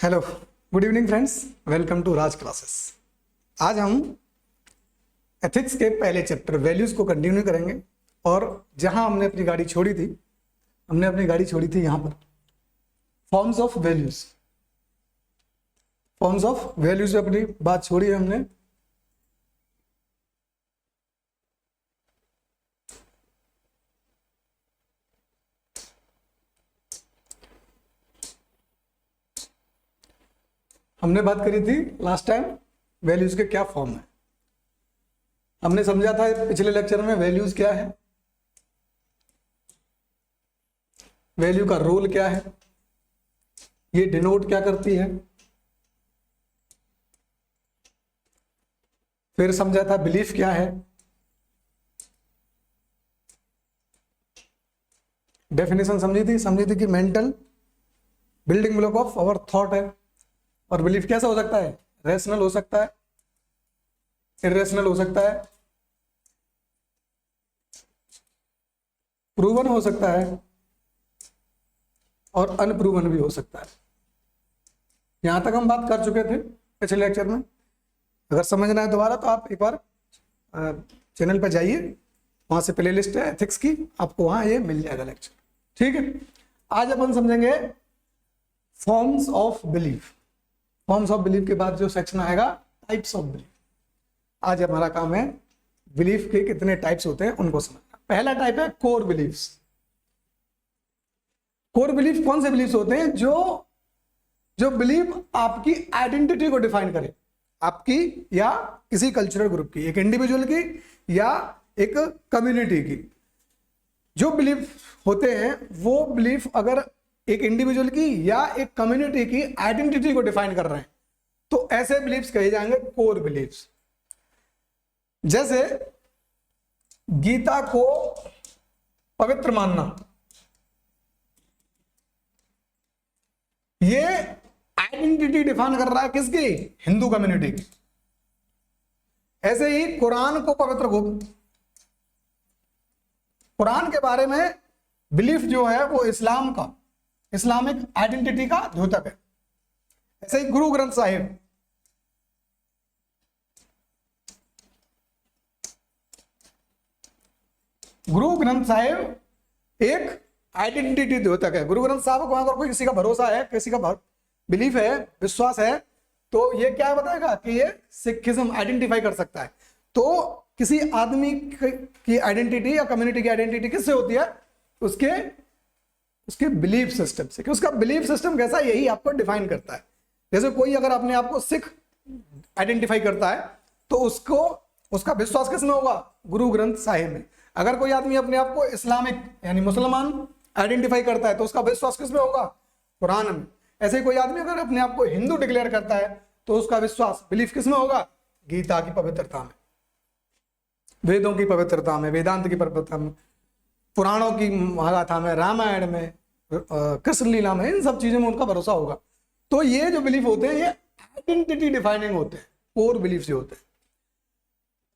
Hello, good evening friends, welcome to Raj classes. आज हम ethics के पहले चैप्टर वैल्यूज को कंटिन्यू करेंगे और जहां हमने अपनी गाड़ी छोड़ी थी, यहाँ पर forms of values. Forms of values पे अपनी बात छोड़ी है हमने। हमने बात करी थी लास्ट टाइम वैल्यूज के क्या फॉर्म है। हमने समझा था पिछले लेक्चर में वैल्यूज क्या है, वैल्यू का रोल क्या है, ये डिनोट क्या करती है। फिर समझा था बिलीफ क्या है, डेफिनेशन समझी थी कि mental building block of our thought है। और बिलीफ कैसा हो सकता है? रेशनल हो सकता है, इरेशनल हो सकता है, प्रूवन हो सकता है और अनप्रूवन भी हो सकता है। यहां तक हम बात कर चुके थे पिछले लेक्चर में। अगर समझना है दोबारा तो आप एक बार चैनल पर जाइए, वहां से प्लेलिस्ट है एथिक्स की, आपको वहां ये मिल जाएगा लेक्चर। ठीक है, आज अपन समझेंगे forms of belief. Forms of belief के बाद जो सेक्शन आएगा टाइप्स ऑफ बिलीफ। आज हमारा काम है बिलीफ के कितने टाइप्स होते हैं उनको समझना। पहला टाइप है कोर बिलीफ्स। कोर बिलीफ कौन से बिलीफ्स होते हैं? जो बिलीफ आपकी आइडेंटिटी को डिफाइन करे, आपकी या किसी कल्चरल ग्रुप की, एक इंडिविजुअल की या एक कम्युनिटी की। जो बिलीफ होते हैं वो बिलीफ अगर एक इंडिविजुअल की या एक कम्युनिटी की आइडेंटिटी को डिफाइन कर रहे हैं तो ऐसे बिलीफ्स कहे जाएंगे कोर बिलीफ्स। जैसे गीता को पवित्र मानना, ये आइडेंटिटी डिफाइन कर रहा है किसकी? हिंदू कम्युनिटी की। ऐसे ही कुरान को पवित्र कुरान के बारे में बिलीफ जो है वो इस्लाम का, इस्लामिक आइडेंटिटी का द्योतक है। ऐसे ही गुरु ग्रंथ साहिब, गुरु ग्रंथ साहिब एक आइडेंटिटी द्योतक है। गुरु ग्रंथ साहिब को अगर कोई किसी का भरोसा है, किसी का बिलीफ है, विश्वास है, तो ये क्या बताएगा कि ये सिखिज्म आइडेंटिफाई कर सकता है। तो किसी आदमी की आइडेंटिटी या कम्युनिटी की आइडेंटिटी किससे होती है? उसके बिलीफ सिस्टम से, कि उसका बिलीफ सिस्टम कैसा है यही आपको डिफाइन करता है। जैसे कोई अगर अपने आप को सिख आइडेंटिफाई करता है तो उसका विश्वास किस में होगा? गुरु ग्रंथ साहिब में। अगर कोई आदमी अपने आप को इस्लामिक यानी मुसलमान आइडेंटिफाई करता है तो उसका विश्वास किस में होगा? कुरान में। ऐसे ही कोई आदमी अगर अपने आप को हिंदू डिक्लेयर करता है तो उसका विश्वास, बिलीफ किस में होगा? गीता की पवित्रता में, वेदों की पवित्रता में, वेदांत की पवित्रता में, पुराणों की महागाथा में, रामायण में, कृष्ण लीला में, इन सब चीजों में उनका भरोसा होगा। तो ये जो बिलीफ होते हैं ये आइडेंटिटी डिफाइनिंग होते हैं, कोर बिलीफ जो होते हैं।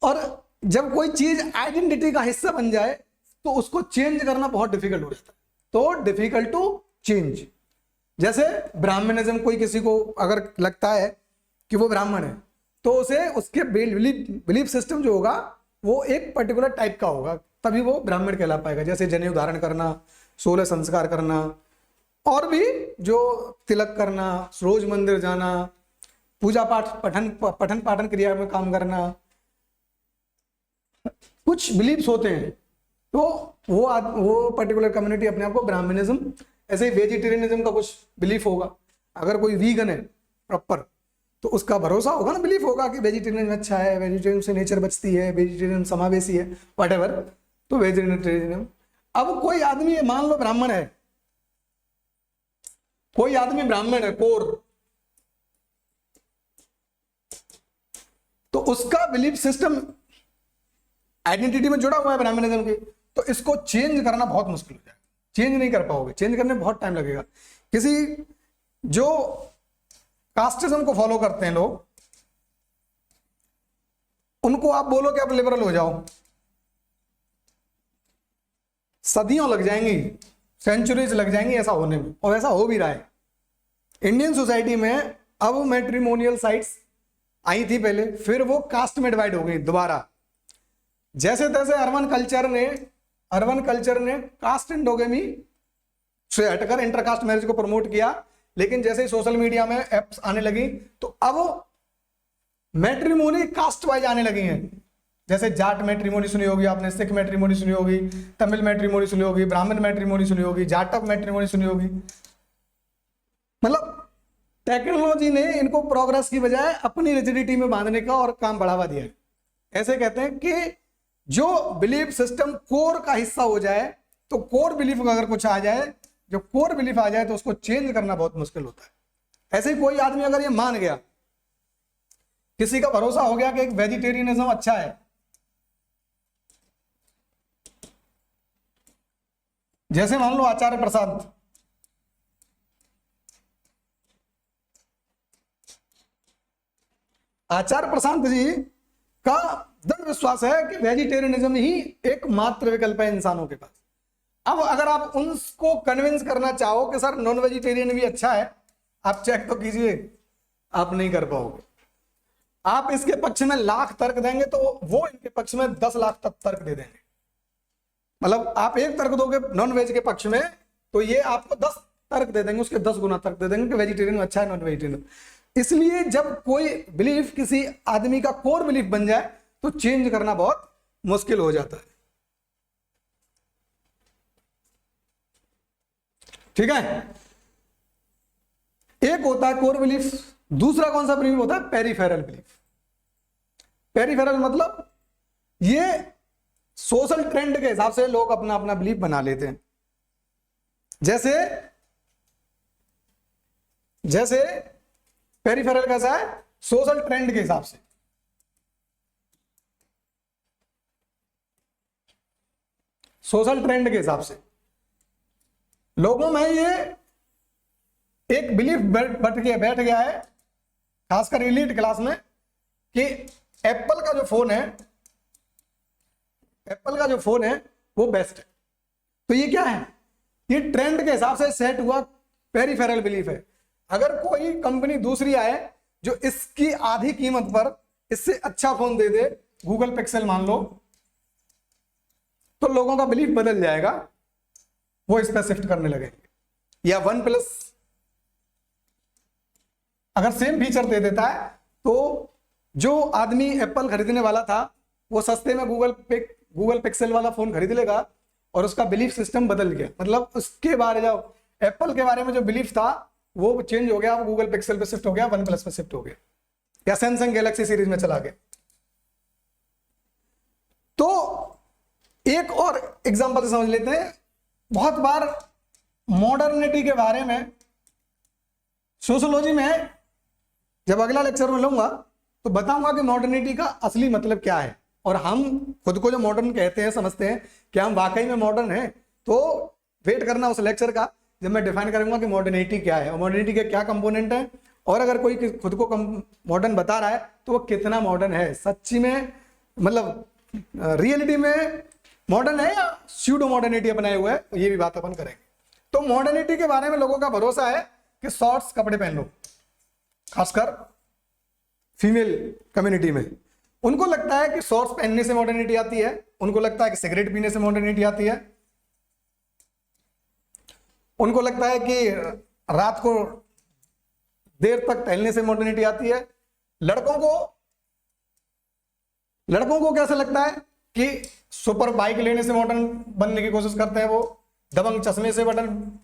और जब कोई चीज आइडेंटिटी का हिस्सा बन जाए तो उसको चेंज करना बहुत डिफिकल्ट हो जाता है। तो डिफिकल्ट टू चेंज। जैसे ब्राह्मणिज्म, कोई किसी को अगर लगता है कि वो ब्राह्मण है तो उसे उसके बिलीफ सिस्टम जो होगा वो एक पर्टिकुलर टाइप का होगा, तभी वो ब्राह्मण कहला पाएगा। जैसे जनेऊ धारण करना, 16 संस्कार करना, और भी जो तिलक करना, रोज मंदिर जाना, पूजा पाठ पठन पाठन क्रिया में काम करना, कुछ बिलीफ्स होते हैं। तो वो पर्टिकुलर कम्युनिटी अपने आप को ब्राह्मणिज्म, ऐसे ही वेजिटेरियनिज्म का कुछ बिलीफ होगा। अगर कोई वीगन है प्रॉपर तो उसका भरोसा होगा ना, बिलीफ होगा कि वेजिटेरियन अच्छा है, वेजिटेरियन से नेचर बचती है, वेजिटेरियन समावेशी है, व्हाटएवर, तो वेजिटेरियन। अब कोई आदमी मान लो ब्राह्मण है, कोई आदमी ब्राह्मण है कोर, तो उसका बिलीफ सिस्टम आइडेंटिटी में जुड़ा हुआ है ब्राह्मणिज्म की, तो इसको चेंज करना बहुत मुश्किल हो जाएगा। चेंज नहीं कर पाओगे, चेंज करने में बहुत टाइम लगेगा। किसी जो कास्टिज्म को फॉलो करते हैं लोग, उनको आप बोलो कि आप लिबरल हो जाओ, सदियों लग जाएंगी, सेंचुरीज लग जाएंगी ऐसा होने में, और ऐसा हो भी रहा है। इंडियन सोसाइटी में अब मैट्रिमोनियल साइट्स आई थी पहले, फिर वो कास्ट में डिवाइड हो गई दोबारा। जैसे तैसे अर्बन कल्चर ने कास्ट एंडोगेमी से हटकर इंटरकास्ट मैरिज को प्रमोट किया, लेकिन जैसे ही सोशल मीडिया में एप्स आने लगी तो अब मैट्रिमोनी कास्ट वाइज आने लगी हैं। जैसे जाट मैट्रिमोनी सुनी होगी आपने, सिख मैट्रिमोनी सुनी होगी, तमिल मैट्रिमोनी सुनी होगी, ब्राह्मण मैट्रिमोनी सुनी होगी, जाटव मैट्रिमोनी सुनी होगी। मतलब टेक्नोलॉजी ने इनको प्रोग्रेस की बजाय अपनी रिजिडिटी में बांधने का और काम बढ़ावा दिया है। ऐसे कहते हैं कि जो बिलीफ सिस्टम कोर का हिस्सा हो जाए, तो कोर बिलीफ अगर कुछ आ जाए, जो कोर बिलीफ आ जाए तो उसको चेंज करना बहुत मुश्किल होता है। ऐसे ही कोई आदमी अगर ये मान गया, किसी का भरोसा हो गया कि एक वेजिटेरियनिज्म अच्छा है, जैसे मान लो आचार्य प्रसाद, आचार्य प्रशांत जी का दृढ़ विश्वास है कि वेजिटेरियनिज्म ही एकमात्र विकल्प है इंसानों के पास। अब अगर आप उनको कन्विंस करना चाहो कि सर नॉन वेजिटेरियन भी अच्छा है, आप चेक तो कीजिए, आप नहीं कर पाओगे। आप इसके पक्ष में लाख तर्क देंगे तो वो इनके पक्ष में 10 लाख तक तर्क दे देंगे। मतलब आप एक तर्क दोगे नॉन वेज के पक्ष में तो ये आपको 10 तर्क दे देंगे, उसके 10 गुना तर्क दे देंगे कि वेजिटेरियन अच्छा है, नॉन वेजिटेरियन। इसलिए जब कोई बिलीफ किसी आदमी का कोर बिलीफ बन जाए तो चेंज करना बहुत मुश्किल हो जाता है। ठीक है, एक होता है कोर बिलीफ, दूसरा कौन सा बिलीफ होता है? Peripheral belief. पेरिफेरल मतलब ये सोशल ट्रेंड के हिसाब से लोग अपना अपना बिलीफ बना लेते हैं। जैसे पेरिफेरल कैसा है? सोशल ट्रेंड के हिसाब से। सोशल ट्रेंड के हिसाब से लोगों में ये एक बिलीफ बैठ गया है, खासकर एलीट क्लास में, कि एप्पल का जो फोन है वो बेस्ट है। तो ये क्या है? ये ट्रेंड के हिसाब से सेट हुआ पेरिफेरल बिलीफ है। अगर कोई कंपनी दूसरी आए जो इसकी आधी कीमत पर इससे अच्छा फोन दे दे, गूगल पिक्सल मान लो, तो लोगों का बिलीफ बदल जाएगा, वो इस पर शिफ्ट करने लगेंगे। या वन प्लस अगर सेम फीचर दे देता है तो जो आदमी एप्पल खरीदने वाला था वो सस्ते में गूगल पिक्सल वाला फोन खरीद लेगा और उसका बिलीफ सिस्टम बदल गया। मतलब उसके बारे जो एप्पल के बारे में जो बिलीफ था वो चेंज हो गया, वो गूगल पिक्सल पे शिफ्ट हो गया, वन प्लस पे शिफ्ट हो गया, या सैमसंग गैलेक्सी सीरीज में चला गया। तो एक और एग्जांपल समझ लेते हैं। बहुत बार मॉडर्निटी के बारे में सोशियोलॉजी में जब अगला लेक्चर में लूंगा तो बताऊंगा कि मॉडर्निटी का असली मतलब क्या है, और हम खुद को जो मॉडर्न कहते हैं समझते हैं कि हम वाकई में मॉडर्न हैं। तो वेट करना उस लेक्चर का जब मैं डिफाइन करूंगा कि मॉडर्निटी क्या है और मॉडर्निटी के क्या कंपोनेंट है, और अगर कोई खुद को मॉडर्न बता रहा है तो वो कितना मॉडर्न है सच्ची में, मतलब रियलिटी में मॉडर्न है या स्यूडो मॉडर्निटी अपनाए हुए है, ये भी बात अपन करेंगे। तो मॉडर्निटी के बारे में लोगों का भरोसा है कि शॉर्ट्स कपड़े पहन लो, खासकर फीमेल कम्युनिटी में। उनको लगता है कि शॉर्ट्स पहनने से मॉडर्निटी आती है, उनको लगता है कि सिगरेट पीने से मॉडर्निटी आती है, उनको लगता है कि रात को देर तक टहलने से मॉडर्निटी आती है। लड़कों को कैसा लगता है कि सुपर बाइक लेने से मॉडर्न बनने की कोशिश करते हैं, वो दबंग चश्मे से बटन।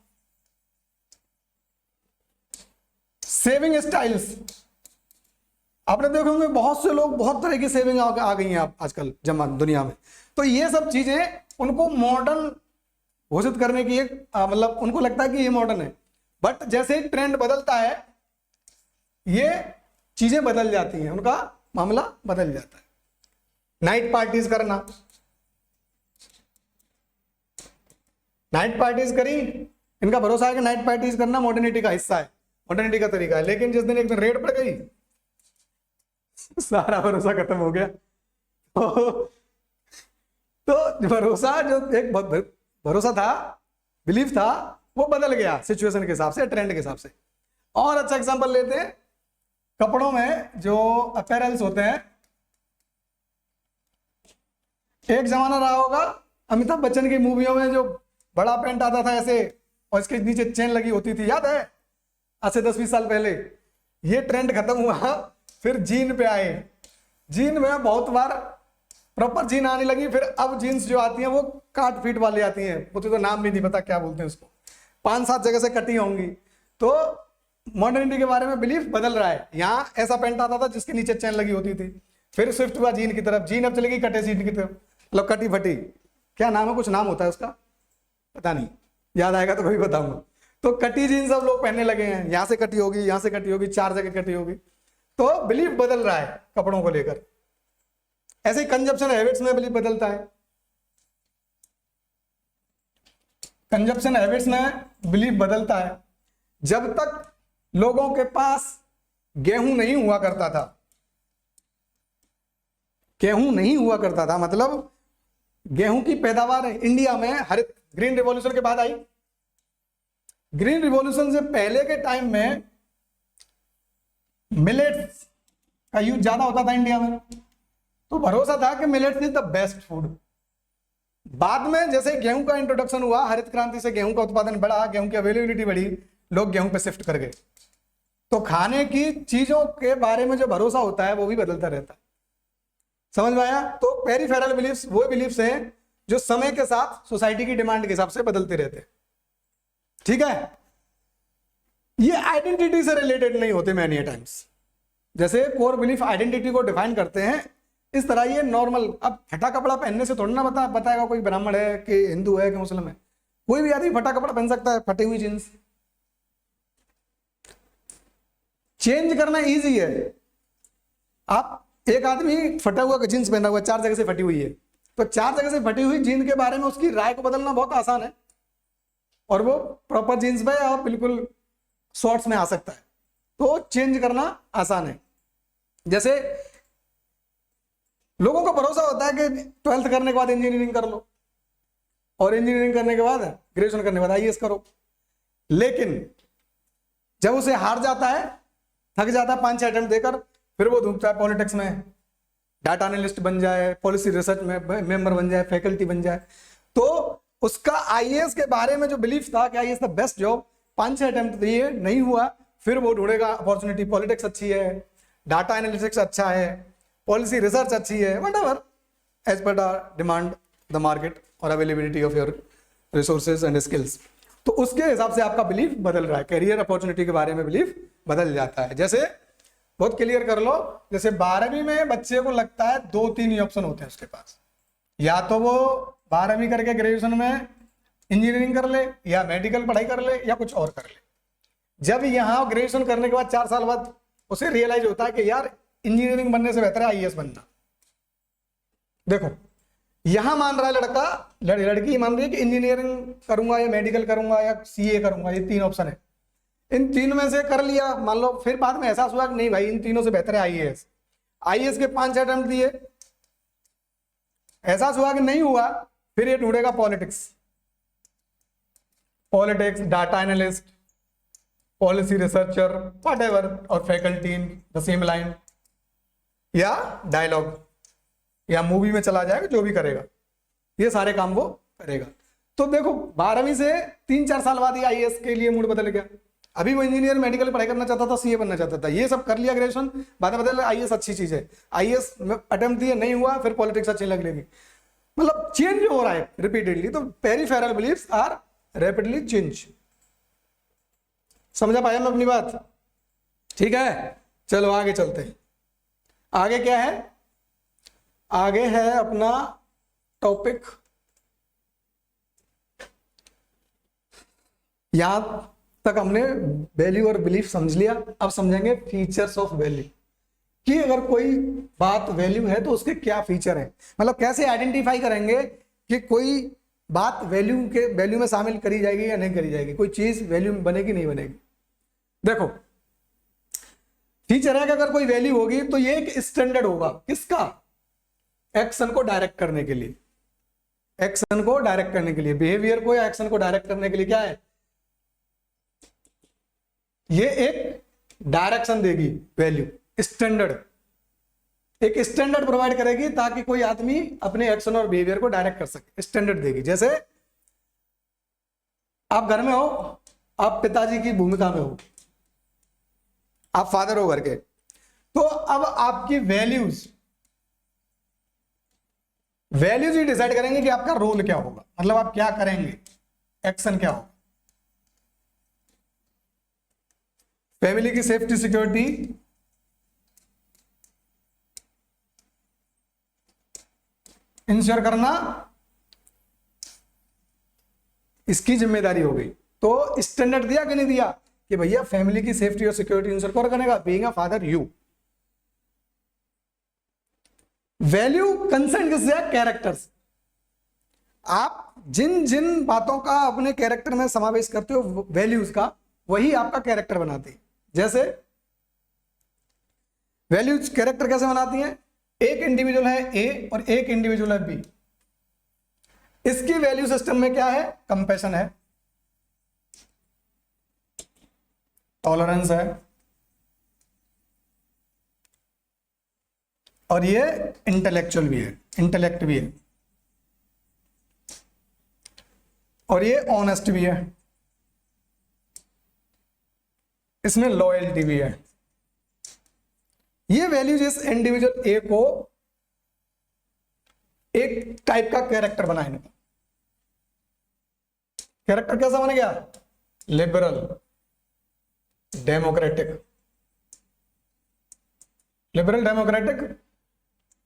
सेविंग स्टाइल्स आपने देखे होंगे, बहुत से लोग बहुत तरह की सेविंग आ गई हैं आजकल दुनिया में। तो ये सब चीजें उनको मॉडर्न घोषित करने की एक मतलब उनको लगता है कि ये मॉडर्न है। बट जैसे ही ट्रेंड बदलता है ये चीजें बदल जाती हैं, उनका मामला बदल जाता है। नाइट पार्टीज करना, नाइट पार्टीज करी, इनका भरोसा है कि नाइट पार्टीज करना मॉडर्निटी का हिस्सा है, मॉडर्निटी का तरीका है। लेकिन जिस दिन एक दिन रेड पड़ गई सारा भरोसा खत्म हो गया। तो भरोसा जो एक भरोसा था, बिलीफ था, वो बदल गया सिचुएशन के हिसाब से, ट्रेंड के हिसाब से। और अच्छा एग्जांपल लेते हैं, कपड़ों में जो अपैरल्स होते हैं, एक जमाना रहा होगा अमिताभ बच्चन की मूवियों में जो बड़ा पैंट आता था ऐसे और इसके नीचे चेन लगी होती थी, याद है? आज से 10-20 साल पहले ये ट्रेंड खत्म हुआ, फिर जीन पे आए। जीन में बहुत बार प्रॉपर जीन आने लगी, फिर अब जीन्स जो आती हैं वो काट फीट वाली आती हैं, मुझे तो नाम भी नहीं पता क्या बोलते हैं उसको, 5-7 जगह से कटी होंगी। तो मॉडर्निटी के बारे में बिलीफ बदल रहा है। यहाँ ऐसा पैंट आता था जिसके नीचे चैन लगी होती थी, फिर स्विफ्ट हुआ जीन की तरफ, जीन अब चलेगी कटे जीन की तरफ, मतलब कटी फटी, क्या नाम है, कुछ नाम होता है उसका, पता नहीं, याद आएगा तो कभी बताऊंगा। तो कटी जीन्स अब लोग पहनने लगे हैं, यहाँ से कटी होगी, यहाँ से कटी होगी, 4 जगह कटी होगी। तो बिलीफ बदल रहा है कपड़ों को लेकर। ऐसे ही कंजप्शन हैबिट्स में बिलीफ बदलता है। कंजप्शन हैबिट्स में बिलीफ बदलता है। जब तक लोगों के पास गेहूं नहीं हुआ करता था, गेहूं नहीं हुआ करता था, मतलब गेहूं की पैदावार इंडिया में हरित ग्रीन रिवॉल्यूशन के बाद आई। ग्रीन रिवॉल्यूशन से पहले के टाइम में मिलेट्स का यूज ज्यादा होता था इंडिया में, तो भरोसा था कि millets is the best food. बाद में जैसे गेहूं का इंट्रोडक्शन हुआ, हरित क्रांति से गेहूं का उत्पादन बढ़ा, गेहूं की अवेलेबिलिटी बढ़ी, लोग गेहूं पे शिफ्ट कर गए। तो खाने की चीजों के बारे में जो भरोसा होता है वो भी बदलता रहता है। समझ में आया? तो पेरिफेरल बिलीफ्स वो बिलीफ्स हैं जो समय के साथ सोसाइटी की डिमांड के हिसाब से बदलते रहते हैं। ठीक है, ये आइडेंटिटी से रिलेटेड नहीं होते मैनी टाइम्स। जैसे कोर बिलीफ आइडेंटिटी को डिफाइन करते हैं, इस तरह ये नॉर्मल, अब फटा कपड़ा पहनने से थोड़ा ना बताएगा कोई ब्राह्मण है कि हिंदू है कि मुस्लिम है। कोई भी आदमी फटा कपड़ा पहन सकता है, फटी हुई जींस। चेंज करना इजी है। आप एक आदमी फटा हुआ जींस पहना हुआ, 4 जगह से फटी हुई है, तो 4 जगह से फटी हुई जीन के बारे में उसकी राय को बदलना बहुत आसान है, और वो प्रॉपर जीन्स में और बिल्कुल शॉर्ट्स में आ सकता है। तो चेंज करना आसान है। जैसे लोगों को भरोसा होता है कि 12th करने के बाद इंजीनियरिंग कर लो, और इंजीनियरिंग करने के बाद ग्रेजुएशन करने के बाद आईएएस करो। लेकिन जब उसे हार जाता है, थक जाता है 5-6 अटेम्प्ट देकर, फिर वो ढूंढता है पॉलिटिक्स में, डाटा एनालिस्ट बन जाए, पॉलिसी रिसर्च में मेंबर बन जाए, फैकल्टी बन जाए। तो उसका आईएएस के बारे में जो बिलीफ था कि IAS the best job, 5-6 attempt दिए, नहीं हुआ, फिर वो ढूंढेगा अपॉर्चुनिटी, पॉलिटिक्स अच्छी है, डाटा एनालिटिक्स अच्छा है, पॉलिसी रिसर्च अच्छी है, whatever as per the demand the market और availability of your resources and skills. तो उसके हिसाब से आपका बिलीफ बदल रहा है, कैरियर अपॉर्चुनिटी के बारे में बिलीफ बदल जाता है। जैसे बहुत क्लियर कर लो, जैसे 12वीं में बच्चे को लगता है 2-3 ही ऑप्शन होते हैं उसके पास, या तो वो 12वीं करके ग्रेजुएशन में इंजीनियरिंग कर ले, या मेडिकल पढ़ाई कर ले, या कुछ और कर ले। जब यहाँ ग्रेजुएशन करने के बाद 4 साल बाद उसे रियलाइज होता है कि यार इंजीनियरिंग बनने से बेहतर है आईएएस बनना। देखो यहां मान रहा है लड़का, लड़की मान रही है कि इंजीनियरिंग करूंगा या मेडिकल करूंगा या सीए करूंगा, ये 3 ऑप्शन है, इन 3 में से कर लिया मान लो, फिर बाद में एहसास हुआ कि नहीं भाई इन तीनों से बेहतर है आईएएस। आईएएस के 5 अटेम्प्ट दिए, एहसास हुआ कि नहीं हुआ, फिर ये ढूंढेगा politics, data analyst, policy researcher, whatever, और faculty in the same line, या डायलॉग, या मूवी में चला जाएगा, जो भी करेगा ये सारे काम वो करेगा। तो देखो 12वीं से 3-4 साल बाद ही आईएएस के लिए मूड बदल गया। अभी वो इंजीनियर मेडिकल पढ़ाई करना चाहता था, सीए बनना चाहता था, ये सब कर लिया ग्रेजुएशन, बाद में बदल आईएएस अच्छी चीज है, आईएएस अटेम्प्ट दिए नहीं हुआ, फिर पॉलिटिक्स अच्छी लगेगी। मतलब चेंज हो रहा है रिपीटेडली। तो peripheral beliefs are rapidly change. समझा पाया मैं अपनी बात? ठीक है, चलो आगे चलते हैं। आगे क्या है? आगे है अपना टॉपिक, यहां तक हमने वैल्यू और बिलीफ समझ लिया। अब समझेंगे फीचर्स ऑफ वैल्यू, कि अगर कोई बात वैल्यू है तो उसके क्या फीचर है, मतलब कैसे आइडेंटिफाई करेंगे कि कोई बात वैल्यू में शामिल करी जाएगी या नहीं करी जाएगी, कोई चीज वैल्यू में बनेगी नहीं बनेगी। देखो फीचर है कि अगर कोई वैल्यू होगी तो ये एक स्टैंडर्ड होगा, किसका? एक्शन को डायरेक्ट करने के लिए, एक्शन को डायरेक्ट करने के लिए, बिहेवियर को या एक्शन को डायरेक्ट करने के लिए क्या है? ये एक डायरेक्शन देगी वैल्यू, स्टैंडर्ड, एक स्टैंडर्ड प्रोवाइड करेगी ताकि कोई आदमी अपने एक्शन और बिहेवियर को डायरेक्ट कर सके, स्टैंडर्ड देगी। जैसे आप घर में हो, आप पिताजी की भूमिका में हो, आप फादर हो घर के, तो अब आपकी वैल्यूज ही डिसाइड करेंगे कि आपका रोल क्या होगा, मतलब आप क्या करेंगे, एक्शन क्या होगा। फैमिली की सेफ्टी सिक्योरिटी इंश्योर करना इसकी जिम्मेदारी हो गई। तो स्टैंडर्ड दिया कि नहीं दिया कि भैया फैमिली की सेफ्टी और सिक्योरिटी इंश्योर कौन करेगा, being a father you. Value concern किससे है, कैरेक्टर्स। आप जिन जिन बातों का अपने कैरेक्टर में समावेश करते हो वैल्यूज का, वही आपका कैरेक्टर बनाती है। जैसे वैल्यूज कैरेक्टर कैसे बनाती हैं, एक इंडिविजुअल है ए और एक इंडिविजुअल है बी, इसकी वैल्यू सिस्टम में क्या है, कंपैशन है, टॉलरेंस है, और ये इंटेलेक्चुअल भी है, इंटेलेक्ट भी है, और ये ऑनेस्ट भी है, इसमें लॉयल्टी भी है। ये वैल्यूज इस इंडिविजुअल ए को एक टाइप का कैरेक्टर बनाएंगे। कैरेक्टर कैसा बन गया, लिबरल, डेमोक्रेटिक, लिबरल डेमोक्रेटिक,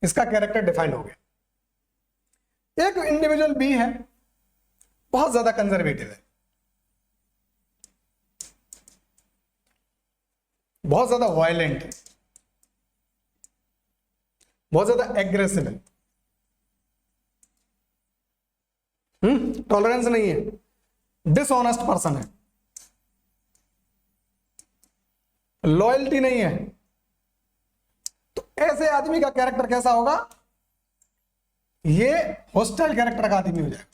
इसका कैरेक्टर डिफाइंड हो गया। एक इंडिविजुअल बी है, बहुत ज्यादा कंजर्वेटिव है, बहुत ज्यादा वायलेंट है, बहुत ज्यादा एग्रेसिव है, टॉलरेंस नहीं है, डिसऑनेस्ट पर्सन है, लॉयल्टी नहीं है। तो ऐसे आदमी का कैरेक्टर कैसा होगा, ये होस्टाइल कैरेक्टर का आदमी हो जाएगा,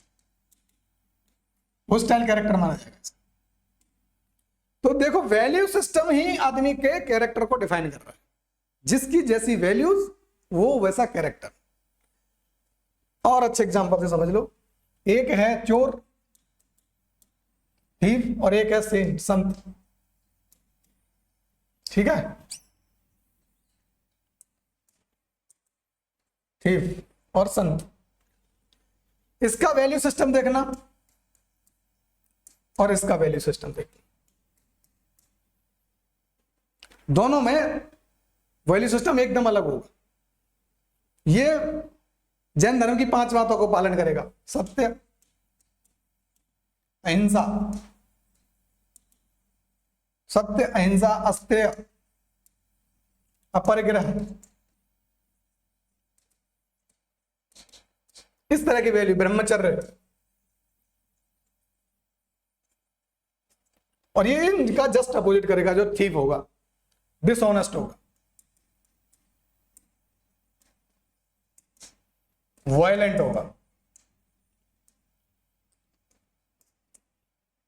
होस्टाइल कैरेक्टर माना जाएगा। तो देखो वैल्यू सिस्टम ही आदमी के कैरेक्टर को डिफाइन कर रहा है, जिसकी जैसी वैल्यूज वो वैसा कैरेक्टर। और अच्छे एग्जांपल से समझ लो, एक है चोर थीफ और एक है सेंट संत, ठीक है, थीफ और संत, इसका वैल्यू सिस्टम देखना और इसका वैल्यू सिस्टम देखना, दोनों में वैल्यू सिस्टम एकदम अलग होगा। ये जैन धर्म की 5 बातों को पालन करेगा, सत्य, अहिंसा, सत्य, अहिंसा, अस्तेय, अपरिग्रह, इस तरह की वैल्यू, ब्रह्मचर्य, और ये इनका जस्ट अपोजिट करेगा, जो थीफ होगा, डिसऑनेस्ट होगा, वायलेंट होगा,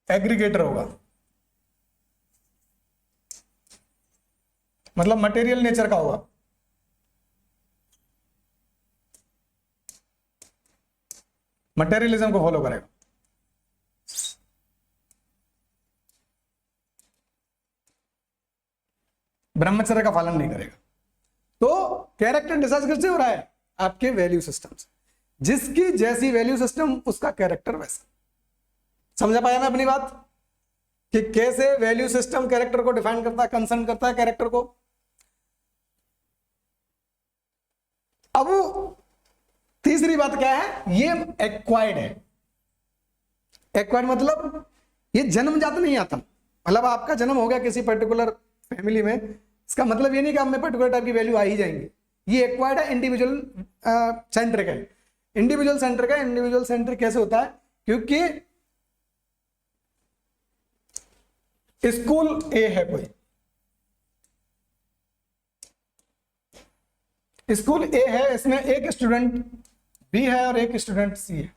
एग्रीगेटर होगा, मतलब मटेरियल नेचर का होगा, मटेरियलिज्म को फॉलो करेगा, ब्रह्मचर्य का पालन नहीं करेगा। तो कैरेक्टर डिसाइड कैसे हो रहा है, आपके वैल्यू सिस्टम से, जिसकी जैसी वैल्यू सिस्टम उसका कैरेक्टर वैसा। समझ पाया ना अपनी बात, कि कैसे वैल्यू सिस्टम कैरेक्टर को डिफाइन करता है, कंसर्न करता है कैरेक्टर को। अब तीसरी बात क्या है, ये एक्वायर्ड है। एक्वायर्ड मतलब ये जन्मजात नहीं आता, मतलब आपका जन्म हो गया किसी पर्टिकुलर फैमिली में, इसका मतलब ये नहीं कि आप में पर्टिकुलर टाइप की वैल्यू आ ही जाएंगी। ये एक्वायर्ड है, इंडिविजुअल सेंट्रिक है। इंडिविजुअल सेंट्रिक है। इंडिविजुअल सेंट्रिक कैसे होता है, क्योंकि स्कूल ए है, कोई स्कूल ए है, इसमें एक स्टूडेंट बी है और एक स्टूडेंट सी है।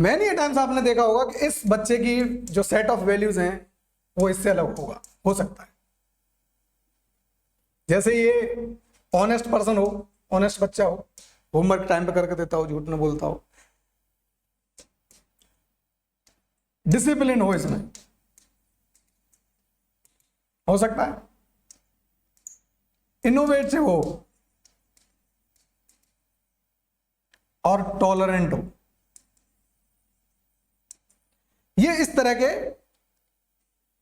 मैनी टाइम्स आपने देखा होगा कि इस बच्चे की जो सेट ऑफ वैल्यूज हैं वो इससे अलग होगा, हो सकता है। जैसे ये ऑनेस्ट पर्सन हो, ऑनेस्ट बच्चा हो, होमवर्क टाइम पे करके देता हो, झूठ न बोलता हो, डिसिप्लिन हो, इसमें हो सकता है। इनोवेटिव हो और टॉलरेंट हो। ये इस तरह के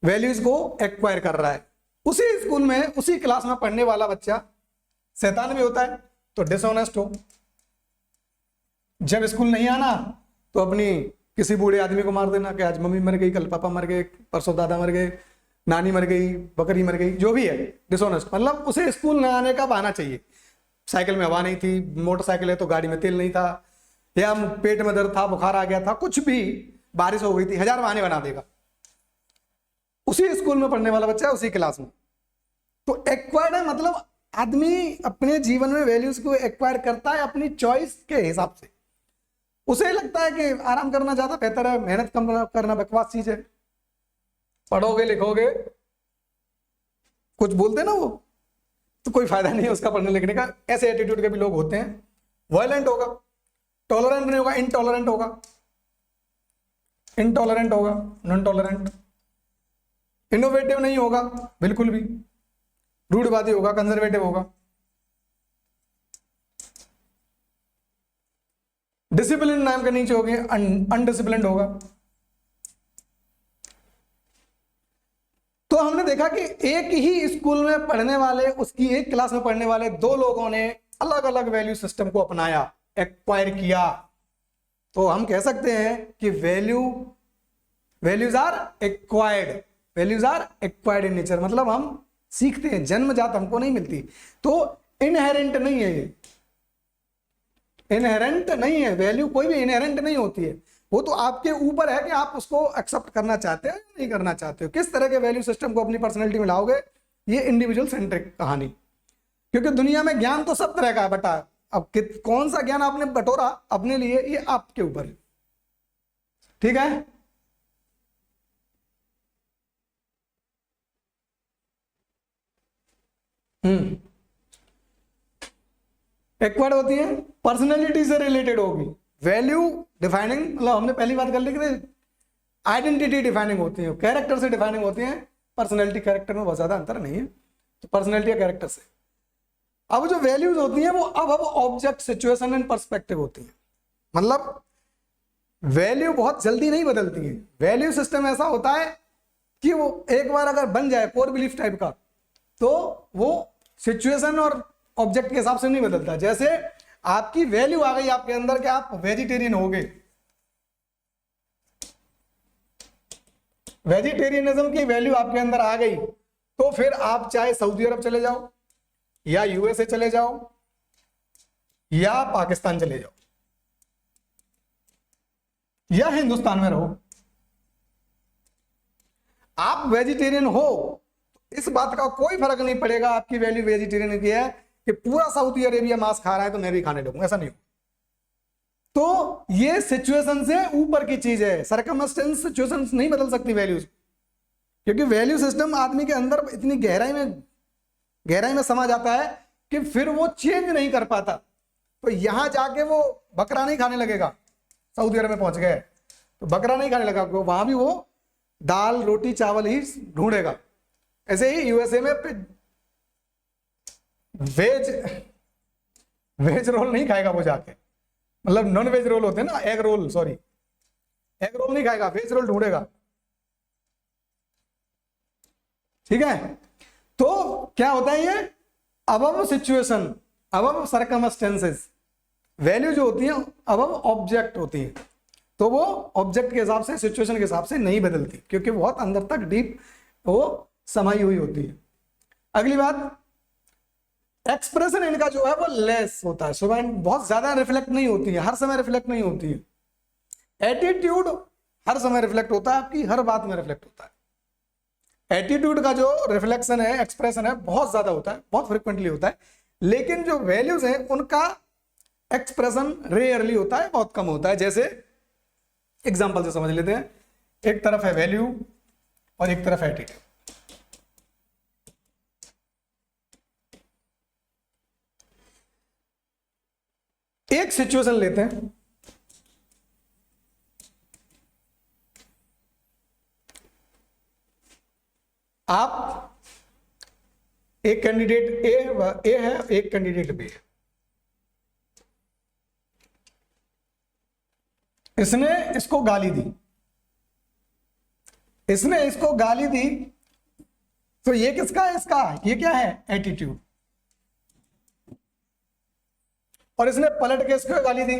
वैल्यूज को एक्वायर कर रहा है। उसी स्कूल में, उसी क्लास में पढ़ने वाला बच्चा शैतान भी होता है तो डिसऑनेस्ट हो। जब स्कूल नहीं आना तो अपनी किसी बूढ़े आदमी को मार देना कि आज मम्मी मर गई, कल पापा मर गए, परसों दादा मर गए, नानी मर गई, बकरी मर गई, जो भी है डिसऑनेस्ट। मतलब उसे स्कूल ना आने का बहाना चाहिए। साइकिल में हवा नहीं थी, मोटरसाइकिल है तो गाड़ी में तेल नहीं था, या पेट में दर्द था, बुखार आ गया था, कुछ भी, बारिश हो गई थी, हजार बहाने बना देगा। उसी स्कूल में पढ़ने वाला बच्चा है, उसी क्लास में। तो एक्वायर्ड है मतलब आदमी अपने जीवन में वैल्यूज को एक्वायर करता है अपनी चॉइस के हिसाब से। उसे लगता है कि आराम करना ज्यादा बेहतर है, मेहनत कम करना बकवास चीज है। पढ़ोगे लिखोगे, कुछ बोलते ना वो, तो कोई फायदा नहीं है उसका पढ़ने लिखने का। ऐसे एटीट्यूड के भी लोग होते हैं। वायलेंट होगा, टॉलरेंट नहीं होगा, इनटॉलरेंट होगा, इनटॉलरेंट होगा, नॉन टॉलरेंट। इनोवेटिव नहीं होगा बिल्कुल भी, रूढ़वादी होगा, कंजर्वेटिव होगा। डिसिप्लिन नाम के नीचे होगी, अनडिसिप्लिन होगा। तो हमने देखा कि एक ही स्कूल में पढ़ने वाले, उसकी एक क्लास में पढ़ने वाले दो लोगों ने अलग अलग वैल्यू सिस्टम को अपनाया, एक्वायर किया। तो हम कह सकते हैं कि values are acquired, values are acquired in nature. मतलब हम सीखते हैं, जन्मजात हमको नहीं मिलती। तो इनहेरेंट नहीं है, ये इनहेरेंट नहीं है। वैल्यू कोई भी इनहेरेंट नहीं होती है, वो तो आपके ऊपर है कि आप उसको एक्सेप्ट करना चाहते हो या नहीं करना चाहते हो। किस तरह के वैल्यू सिस्टम को अपनी पर्सनैलिटी में लाओगे, ये इंडिविजुअल सेंट्रिक कहानी। क्योंकि दुनिया में ज्ञान तो सब तरह का है बटा, अब कौन सा ज्ञान आपने बटोरा अपने लिए, ये आपके ऊपर है। ठीक है, एक्वायर्ड होती है, पर्सनैलिटी से रिलेटेड होगी। वैल्यू डिफाइनिंग, मतलब हमने पहली बात कर ली कि आइडेंटिटी डिफाइनिंग होती है, कैरेक्टर से डिफाइनिंग होती है। पर्सनैलिटी कैरेक्टर में बहुत ज्यादा अंतर नहीं है, तो पर्सनैलिटी या कैरेक्टर से। अब जो वैल्यूज होती हैं वो अब ऑब्जेक्ट, सिचुएशन एंड पर्सपेक्टिव होती है। मतलब वैल्यू बहुत जल्दी नहीं बदलती है। वैल्यू सिस्टम ऐसा होता है कि वो एक बार अगर बन जाए कोर बिलीफ टाइप का, तो वो सिचुएशन और ऑब्जेक्ट के हिसाब से नहीं बदलता। जैसे आपकी वैल्यू आ गई आपके अंदर कि आप वेजिटेरियन हो गए, वेजिटेरियनिज्म की वैल्यू आपके अंदर आ गई, तो फिर आप चाहे सऊदी अरब चले जाओ, या यूएसए चले जाओ, या पाकिस्तान चले जाओ, या हिंदुस्तान में रहो, आप वेजिटेरियन हो, इस बात का कोई फर्क नहीं पड़ेगा आपकी वैल्यू वेजिटेरियन की है कि पूरा सऊदी अरेबिया मांस खा रहा है तो मैं भी खाने लगूंगा, ऐसा नहीं हो। तो ये सिचुएशन से ऊपर की चीज है। सरकमस्टेंस सिचुएशंस नहीं बदल सकती वैल्यूज, क्योंकि वैल्यू सिस्टम आदमी के अंदर इतनी गहराई में समा जाता है कि फिर वो चेंज नहीं कर पाता। तो यहां जाके वो बकरा नहीं खाने लगेगा, सऊदी अरब में पहुंच गए तो बकरा नहीं खाने लगा, वहां भी वो दाल रोटी चावल ही ढूंढेगा। ऐसे ही यूएसए में वेज रोल नहीं खाएगा वो जाके, मतलब नॉन वेज रोल होते हैं ना, egg roll, sorry egg roll नहीं खाएगा, वेज रोल ढूंढेगा। ठीक है, तो क्या होता है ये अब सिचुएशन, अब सरकमस्टेंसेस। वैल्यू जो होती है अब ऑब्जेक्ट होती है, तो वो ऑब्जेक्ट के हिसाब से, सिचुएशन के हिसाब से नहीं बदलती, क्योंकि बहुत अंदर तक डीप वो समाई हुई होती है। अगली बात, एक्सप्रेशन इनका जो है वो लेस होता है, सुबह बहुत ज्यादा रिफ्लेक्ट नहीं होती है, हर समय रिफ्लेक्ट नहीं होती है। एटीट्यूड हर समय रिफ्लेक्ट होता है, आपकी हर बात में रिफ्लेक्ट होता है। एटीट्यूड का जो रिफ्लेक्शन है, एक्सप्रेशन है, बहुत ज्यादा होता है, बहुत फ्रिक्वेंटली होता है। लेकिन जो वैल्यूज हैं उनका एक्सप्रेशन रेयरली होता है, बहुत कम होता है। जैसे एग्जाम्पल से समझ लेते हैं। एक तरफ है वैल्यू और एक तरफ एटीट्यूड। एक सिचुएशन लेते हैं, आप एक कैंडिडेट ए है, एक कैंडिडेट बी है। इसने इसको गाली दी, इसने इसको गाली दी, तो ये किसका है? इसका। ये क्या है? एटीट्यूड। और इसने पलट के इसको गाली दी,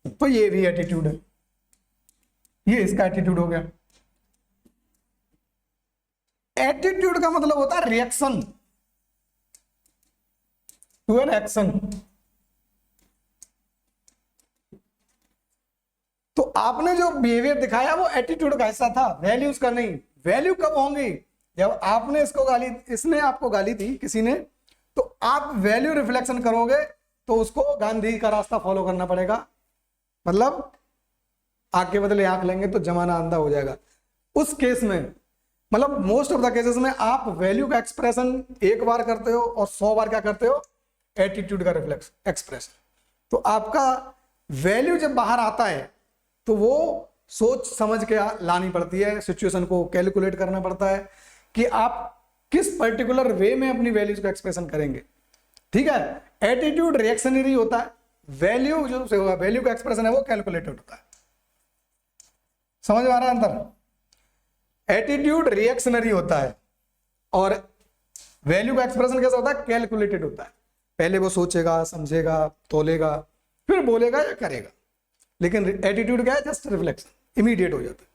तो ये भी एटीट्यूड है। ये इसका एटीट्यूड हो गया। एटीट्यूड का मतलब होता है रिएक्शन टू एन एक्शन। तो आपने जो बिहेवियर दिखाया वो एटीट्यूड का हिस्सा था, वैल्यूज का नहीं। वैल्यू कब होंगी? जब आपने इसको गाली, इसने आपको गाली दी किसी ने, तो आप वैल्यू रिफ्लेक्शन करोगे, तो उसको गांधी का रास्ता फॉलो करना पड़ेगा। मतलब आग के बदले आंख लेंगे तो जमाना अंधा हो जाएगा। उस केस में, मतलब मोस्ट ऑफ द केसेस में, आप वैल्यू का एक्सप्रेशन एक बार करते हो और 100 बार क्या करते हो? एटीट्यूड का रिफ्लेक्स एक्सप्रेस। तो आपका वैल्यू जब बाहर आता है तो वो सोच समझ के लानी पड़ती है, सिचुएशन को कैलकुलेट करना पड़ता है कि आप किस पर्टिकुलर वे में अपनी वैल्यूज का एक्सप्रेशन करेंगे। ठीक है, एटीट्यूड रिएक्शनरी होता है, वैल्यू जो से होगा, वैल्यू का एक्सप्रेशन है वो कैलकुलेटेड होता है। समझ में आ रहा है अंतर? एटीट्यूड रिएक्शनरी होता है और वैल्यू का एक्सप्रेशन कैसा होता है? कैलकुलेटेड होता है। पहले वो सोचेगा, समझेगा, तोलेगा, फिर बोलेगा या करेगा। लेकिन एटीट्यूड क्या है? जस्ट रिफ्लेक्शन, इमीडिएट हो जाता है।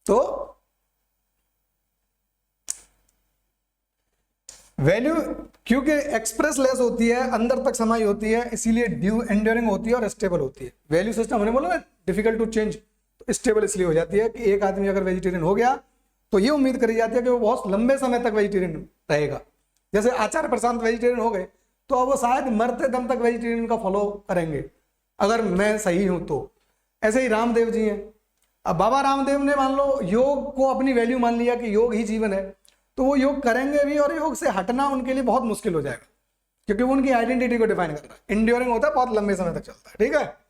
तो वैल्यू क्योंकि एक्सप्रेस लेस होती है, अंदर तक समाई होती है, इसीलिए ड्यू एंड्योरिंग होती है और स्टेबल होती है। वैल्यू सिस्टम हमने बोला ना डिफिकल्ट टू चेंज, तो स्टेबल इसलिए हो जाती है कि एक आदमी अगर वेजिटेरियन हो गया तो ये उम्मीद करी जाती है कि वो बहुत लंबे समय तक वेजिटेरियन रहेगा। जैसे आचार्य प्रशांत वेजिटेरियन हो गए तो अब वो शायद मरते दम तक वेजिटेरियन का फॉलो करेंगे, अगर मैं सही हूं तो। ऐसे ही रामदेव जी हैं। अब बाबा रामदेव ने मान लो योग को अपनी वैल्यू मान लिया कि योग ही जीवन है, तो वो योग करेंगे भी और योग से हटना उनके लिए बहुत मुश्किल हो जाएगा, क्योंकि वो उनकी आइडेंटिटी को डिफाइन कर रहा है। इंड्योरिंग होता है, बहुत लंबे समय तक चलता है। ठीक है,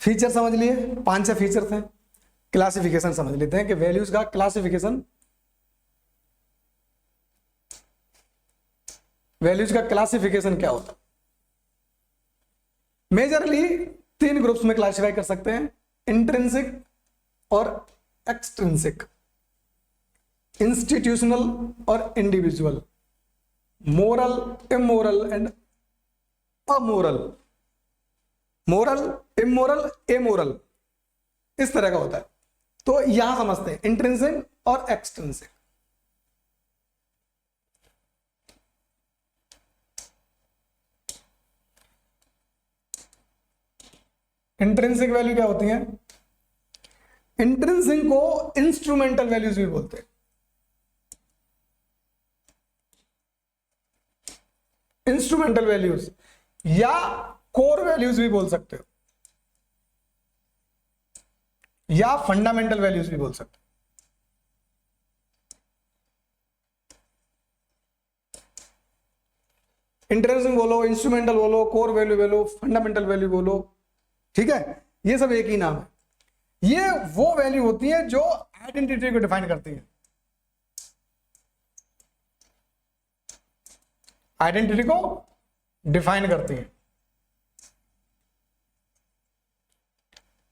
फीचर समझ लिए, 5-6 फीचर थे। क्लासिफिकेशन समझ लेते हैं कि वैल्यूज का क्लासिफिकेशन, वैल्यूज का क्लासिफिकेशन क्या होता है? मेजरली 3 ग्रुप्स में क्लासिफाई कर सकते हैं, इंट्रिंसिक और एक्सट्रिंसिक, इंस्टीट्यूशनल और individual, moral, immoral and amoral. Moral, immoral, amoral, इस तरह का होता है। तो यहां समझते हैं इंट्रिंसिक और एक्सट्रिंसिक। इंट्रिंसिक वैल्यू क्या होती है? इंट्रिंसिक को इंस्ट्रूमेंटल वैल्यूज भी बोलते हैं। इंस्ट्रूमेंटल वैल्यूज या कोर वैल्यूज भी बोल सकते हो, या फंडामेंटल वैल्यूज भी बोल सकते हो। इंट्रिंसिक बोलो, इंस्ट्रूमेंटल बोलो, कोर वैल्यू बोलो, फंडामेंटल वैल्यू बोलो, ठीक है, ये सब एक ही नाम है। ये वो वैल्यू होती है जो आइडेंटिटी को डिफाइन करती है, आइडेंटिटी को डिफाइन करती है।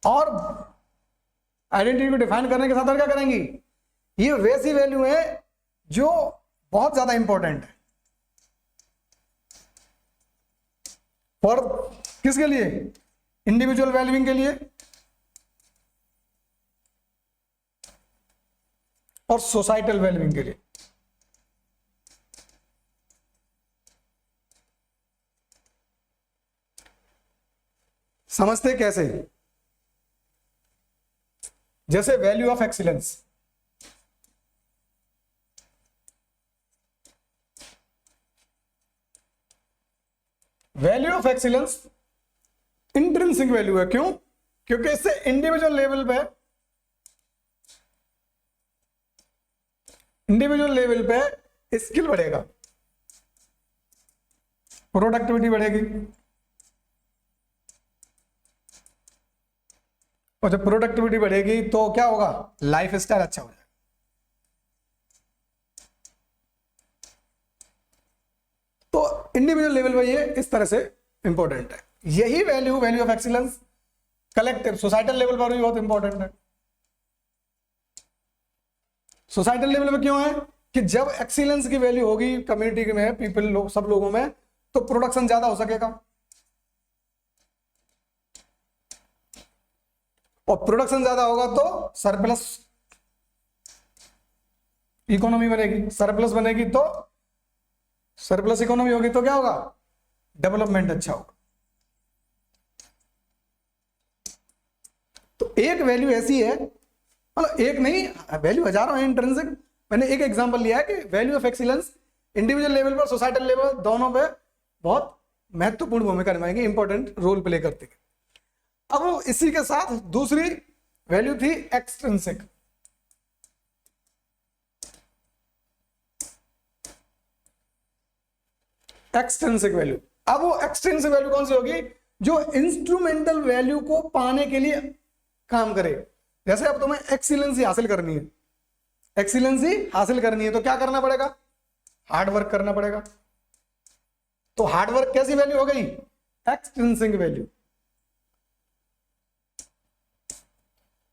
और आइडेंटिटी को डिफाइन करने के साथ और क्या करेंगी? ये वैसी वैल्यू है जो बहुत ज्यादा इंपॉर्टेंट है और किसके लिए? इंडिविजुअल वेलबींग के लिए और सोसाइटल वेलबींग के लिए। समझते कैसे? जैसे value of excellence, value of excellence intrinsic value है। क्यों? क्योंकि इससे इंडिविजुअल लेवल पे स्किल बढ़ेगा, प्रोडक्टिविटी बढ़ेगी, और जब प्रोडक्टिविटी बढ़ेगी तो क्या होगा? लाइफ स्टाइल अच्छा हो जाएगा। तो इंडिविजुअल लेवल पे ये इस तरह से इंपॉर्टेंट है। यही value of excellence collective societal level पर भी बहुत इंपॉर्टेंट है। सोसाइटल लेवल पे क्यों है? कि जब एक्सीलेंस की वैल्यू होगी कम्युनिटी में, पीपल सब लोगों में, तो प्रोडक्शन ज्यादा हो सकेगा, और प्रोडक्शन ज्यादा होगा तो सरप्लस इकोनॉमी बनेगी, सरप्लस बनेगी तो सरप्लस इकोनॉमी होगी तो क्या होगा? डेवलपमेंट अच्छा होगा। तो एक वैल्यू ऐसी है, मतलब एक नहीं, वैल्यू हजारों है इंट्रिंसिक। मैंने एक एग्जांपल लिया है कि value of excellence individual level पर, सोसाइटल लेवल, दोनों पे बहुत महत्वपूर्ण भूमिका निभाएंगे, इंपॉर्टेंट रोल प्ले करती है। अब इसी के साथ दूसरी वैल्यू थी एक्सट्रिंसिक। एक्सट्रिंसिक वैल्यू, अब वो एक्सट्रिंसिक वैल्यू कौन सी होगी? जो इंस्ट्रूमेंटल वैल्यू को पाने के लिए काम करे। जैसे अब तुम्हें एक्सीलेंसी हासिल करनी है, तो क्या करना पड़ेगा? हार्ड वर्क करना पड़ेगा। तो हार्ड वर्क कैसी वैल्यू हो गई? Extrinsic value.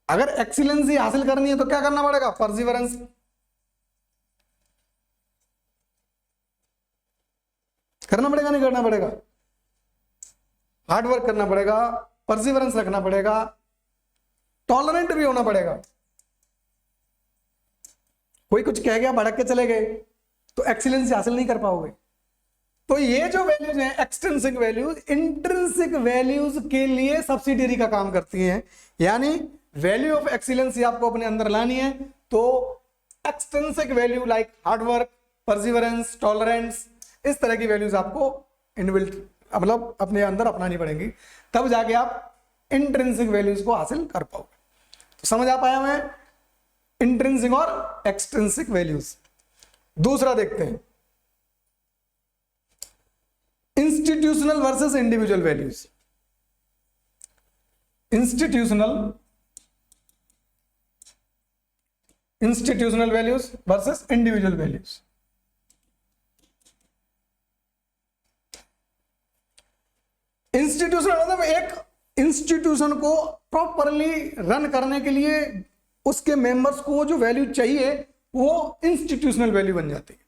अगर एक्सीलेंसी हासिल करनी है तो क्या करना पड़ेगा? परसिवरेंस। करना पड़ेगा, नहीं करना पड़ेगा? हार्ड वर्क करना पड़ेगा, परसिवरेंस रखना पड़ेगा, टॉलरेंट भी होना पड़ेगा। कोई कुछ कह गया, भड़क के चले गए, तो एक्सीलेंसी हासिल नहीं कर पाओगे। तो ये जो वैल्यूज हैं एक्सट्रिंसिक वैल्यूज, इंट्रिंसिक वैल्यूज के लिए सब्सिडियरी का काम करती हैं। यानी वैल्यू ऑफ एक्सीलेंसी आपको अपने अंदर लानी है तो extrinsic value like hard work, perseverance, tolerance, इस तरह की वैल्यूज आपको इनबिल्ट मतलब अपने अंदर अपनानी पड़ेंगी, तब जाके आप इंट्रिंसिक वैल्यूज को हासिल कर पाओगे। तो समझ आ पाया मैं इंट्रिंसिक और एक्सट्रिंसिक वैल्यूज। दूसरा देखते हैं, institutional versus individual values. Institutional values versus individual values. Institutional मतलब एक इंस्टीट्यूशन को प्रॉपरली रन करने के लिए उसके मेंबर्स को जो वैल्यू चाहिए वो इंस्टीट्यूशनल वैल्यू बन जाती है।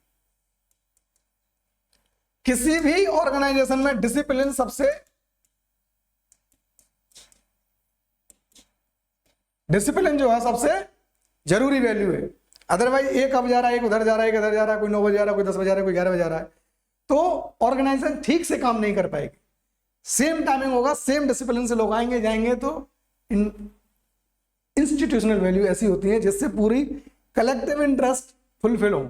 किसी भी ऑर्गेनाइजेशन में डिसिप्लिन सबसे जो है सबसे जरूरी वैल्यू है। अदरवाइज एक अब जा रहा है, एक उधर जा रहा है, एक इधर जा रहा है, कोई 9 बजे जा रहा है, कोई 10 बजे जा रहा है, कोई 11 बजे जा रहा है, तो ऑर्गेनाइजेशन ठीक से काम नहीं कर पाएगी। सेम टाइमिंग होगा, सेम डिसिप्लिन से लोग आएंगे जाएंगे, तो इंस्टीट्यूशनल वैल्यू ऐसी होती है जिससे पूरी कलेक्टिव इंटरेस्ट फुलफिल हो।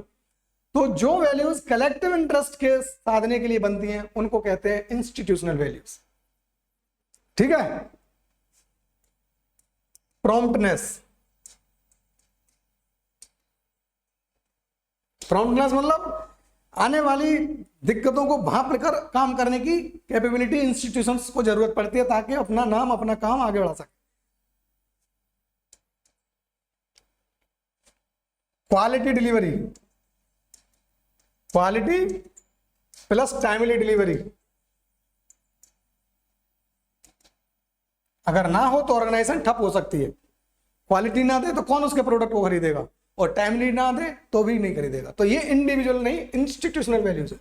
तो जो वैल्यूज कलेक्टिव इंटरेस्ट के साधने के लिए बनती हैं उनको कहते हैं इंस्टीट्यूशनल वैल्यूज। ठीक है। प्रॉम्प्टनेस मतलब आने वाली दिक्कतों को भांप कर काम करने की कैपेबिलिटी इंस्टीट्यूशंस को जरूरत पड़ती है ताकि अपना नाम अपना काम आगे बढ़ा सके। Quality delivery, quality plus timely delivery अगर ना हो तो ऑर्गेनाइजेशन ठप हो सकती है। क्वालिटी ना दे तो कौन उसके प्रोडक्ट को खरीदेगा, और टाइमली ना दे तो भी नहीं खरीदेगा। तो ये इंडिविजुअल नहीं, इंस्टीट्यूशनल वैल्यूज है।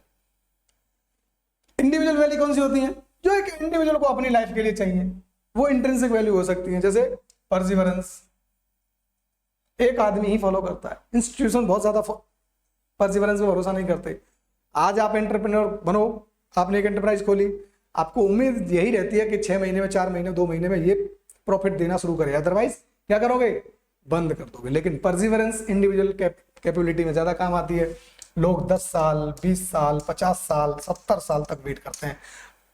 इंडिविजुअल वैल्यू कौन सी होती है? जो एक इंडिविजुअल को अपनी लाइफ के लिए चाहिए, वो इंट्रिंसिक वैल्यू हो सकती है। जैसे परसिवरेंस, एक आदमी ही फॉलो करता है, इंस्टीट्यूशन बहुत ज्यादा परसिवरेंस पे भरोसा नहीं करते। आज आप एंटरप्रेन्योर बनो, आपने एक एंटरप्राइज खोली, आपको उम्मीद यही रहती है कि 6 महीने में, 4 महीने, 2 महीने में ये प्रॉफिट देना शुरू करे, अदरवाइज क्या करोगे? बंद कर दोगे। लेकिन परसिवरेंस इंडिविजुअल कैपेबिलिटी में ज्यादा काम आती है। लोग 10 साल, 20 साल, 50 साल, 70 साल तक वेट करते हैं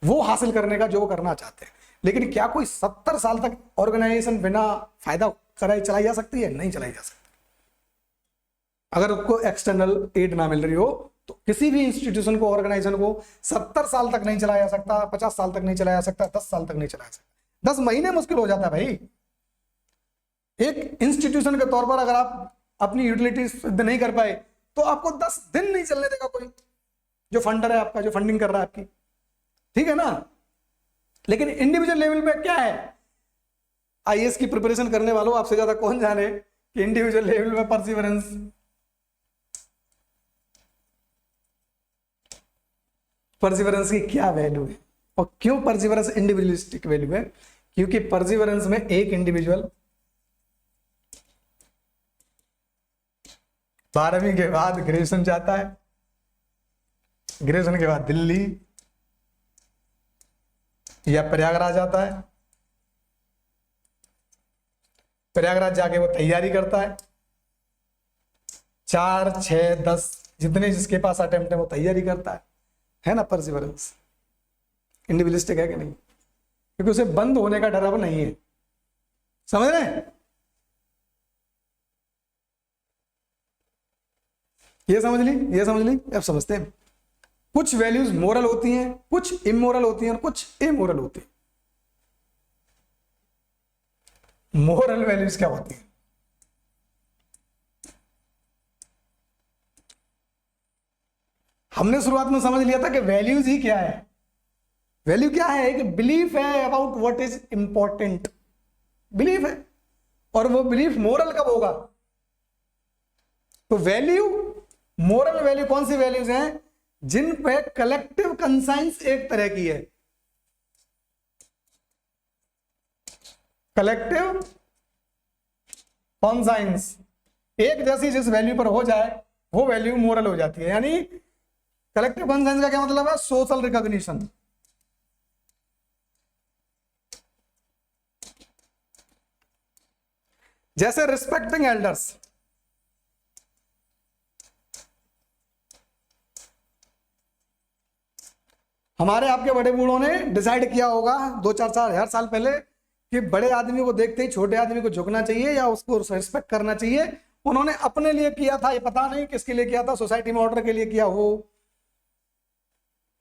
वो हासिल करने का जो वो करना चाहते हैं। लेकिन क्या कोई 70 साल तक ऑर्गेनाइजेशन बिना फायदा कराए चलाई जा सकती है? नहीं चलाई जा सकती। अगर उसको एक्सटर्नल एड ना मिल रही हो तो किसी भी इंस्टीट्यूशन को, ऑर्गेनाइजेशन को 70 साल तक नहीं चलाया जा सकता, 50 साल तक नहीं चलाया जा सकता, 10 साल तक नहीं चलाया जा सकता। 10 महीने मुश्किल हो जाता है भाई। एक इंस्टीट्यूशन के तौर पर अगर आप अपनी यूटिलिटी सिद्ध नहीं कर पाए तो आपको 10 दिन नहीं चलने देगा कोई, जो फंडर है आपका, जो फंडिंग कर रहा है आपकी, ठीक है ना। लेकिन इंडिविजुअल लेवल पे क्या है, आईएएस की प्रिपरेशन करने वालों आपसे ज्यादा कौन जाने कि इंडिविजुअल लेवल में परसिवरेंस की क्या वैल्यू है और क्यों परसिवरेंस इंडिविजुअलिस्टिक वैल्यू है? क्योंकि परसिवरेंस में एक इंडिविजुअल 12वीं के बाद ग्रेजुएशन जाता है, ग्रेजुएशन के बाद दिल्ली या प्रयागराज जाता है, प्रयागराज जाके वो तैयारी करता है, 4, 6, 10 जितने जिसके पास अटेम्प्ट है वो तैयारी करता है ना। परसिवरेंस इंडिविजुअलिस्टिक है कि नहीं? क्योंकि उसे बंद होने का डर अब नहीं है, समझ रहे हैं? ये समझ ली अब समझते हैं। कुछ वैल्यूज मोरल होती हैं, कुछ इमोरल होती हैं और कुछ इमोरल होती हैं। मोरल वैल्यूज क्या होती हैं? हमने शुरुआत में समझ लिया था कि वैल्यूज ही क्या है। वैल्यू क्या है? एक बिलीफ है about what is important, belief है। और वो बिलीफ मोरल कब होगा? तो वैल्यू, मोरल वैल्यू कौन सी वैल्यूज हैं? जिन पे कलेक्टिव कंसाइंस एक तरह की है, कलेक्टिव कॉन्साइंस एक जैसी जिस वैल्यू पर हो जाए वो वैल्यू मोरल हो जाती है। यानी कलेक्टिव कॉन्साइंस का क्या मतलब है? Social recognition. जैसे रिस्पेक्टिंग एल्डर्स, हमारे आपके बड़े बूढ़ों ने डिसाइड किया होगा 2-4 साल पहले कि बड़े आदमी को देखते ही छोटे आदमी को झुकना चाहिए या उसको रिस्पेक्ट करना चाहिए। उन्होंने अपने लिए किया था, ये पता नहीं किसके लिए किया था, सोसाइटी में ऑर्डर के लिए किया हो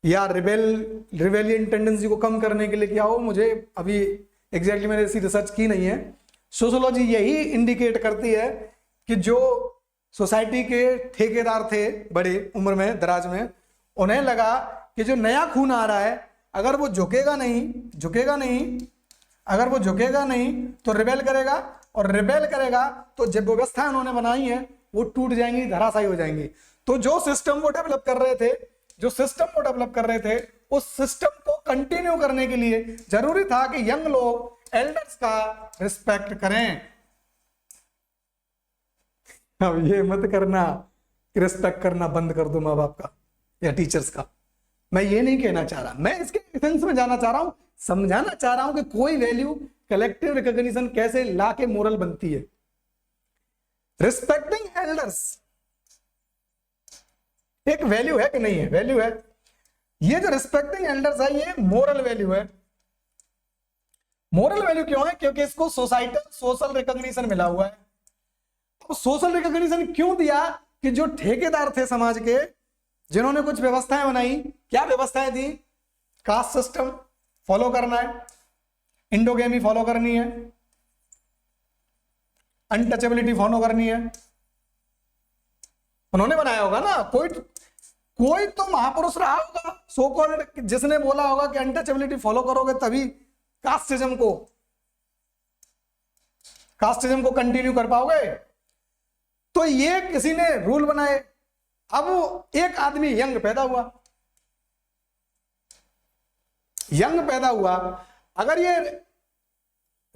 या रिबेलियन टेंडेंसी को कम करने के लिए किया हो, मुझे अभी एग्जैक्टली मैंने ऐसी रिसर्च की नहीं है। सोशियोलॉजी यही इंडिकेट करती है कि जो सोसाइटी के ठेकेदार थे बड़े उम्र में, दराज में, उन्हें लगा कि जो नया खून आ रहा है अगर वो झुकेगा नहीं तो रिबेल करेगा, और रिबेल करेगा तो जब व्यवस्थाएं उन्होंने बनाई है वो टूट जाएंगी, धराशायी हो जाएंगी। तो जो सिस्टम वो डेवलप कर रहे थे उस सिस्टम को कंटिन्यू करने के लिए जरूरी था कि यंग लोग एल्डर्स का रिस्पेक्ट करें। अब ये मत करना कि रिस्पेक्ट करना बंद कर दो माँ बाप का या टीचर्स का, मैं ये नहीं कहना चाह रहा। मैं इसके एसेंस में जाना चाह रहा हूं, समझाना चाह रहा हूं कि कोई वैल्यू कलेक्टिव रिकॉग्निशन कैसे लाके मोरल बनती है। रिस्पेक्टिंग एल्डर्स एक वैल्यू है कि नहीं है? वैल्यू है। ये जो रिस्पेक्टिंग एल्डर्स है ये मोरल वैल्यू है। मोरल वैल्यू क्यों है? क्योंकि इसको सोशल रिकॉग्निशन मिला हुआ है। तो सोशल रिकॉग्निशन क्यों दिया? कि जो ठेकेदार थे समाज के, जिन्होंने कुछ व्यवस्थाएं बनाई, क्या व्यवस्थाएं दी? कास्ट सिस्टम फॉलो करना है, इंडोगेमी फॉलो करनी है, अनटचेबिलिटी फॉलो करनी है, उन्होंने बनाया होगा ना। कोई तो महापुरुष रहा होगा सो कॉल्ड, जिसने बोला होगा कि अनटचेबिलिटी फॉलो करोगे तभी कास्टिज्म को कंटिन्यू कर पाओगे। तो ये किसी ने रूल बनाए। अब एक आदमी यंग पैदा हुआ, अगर ये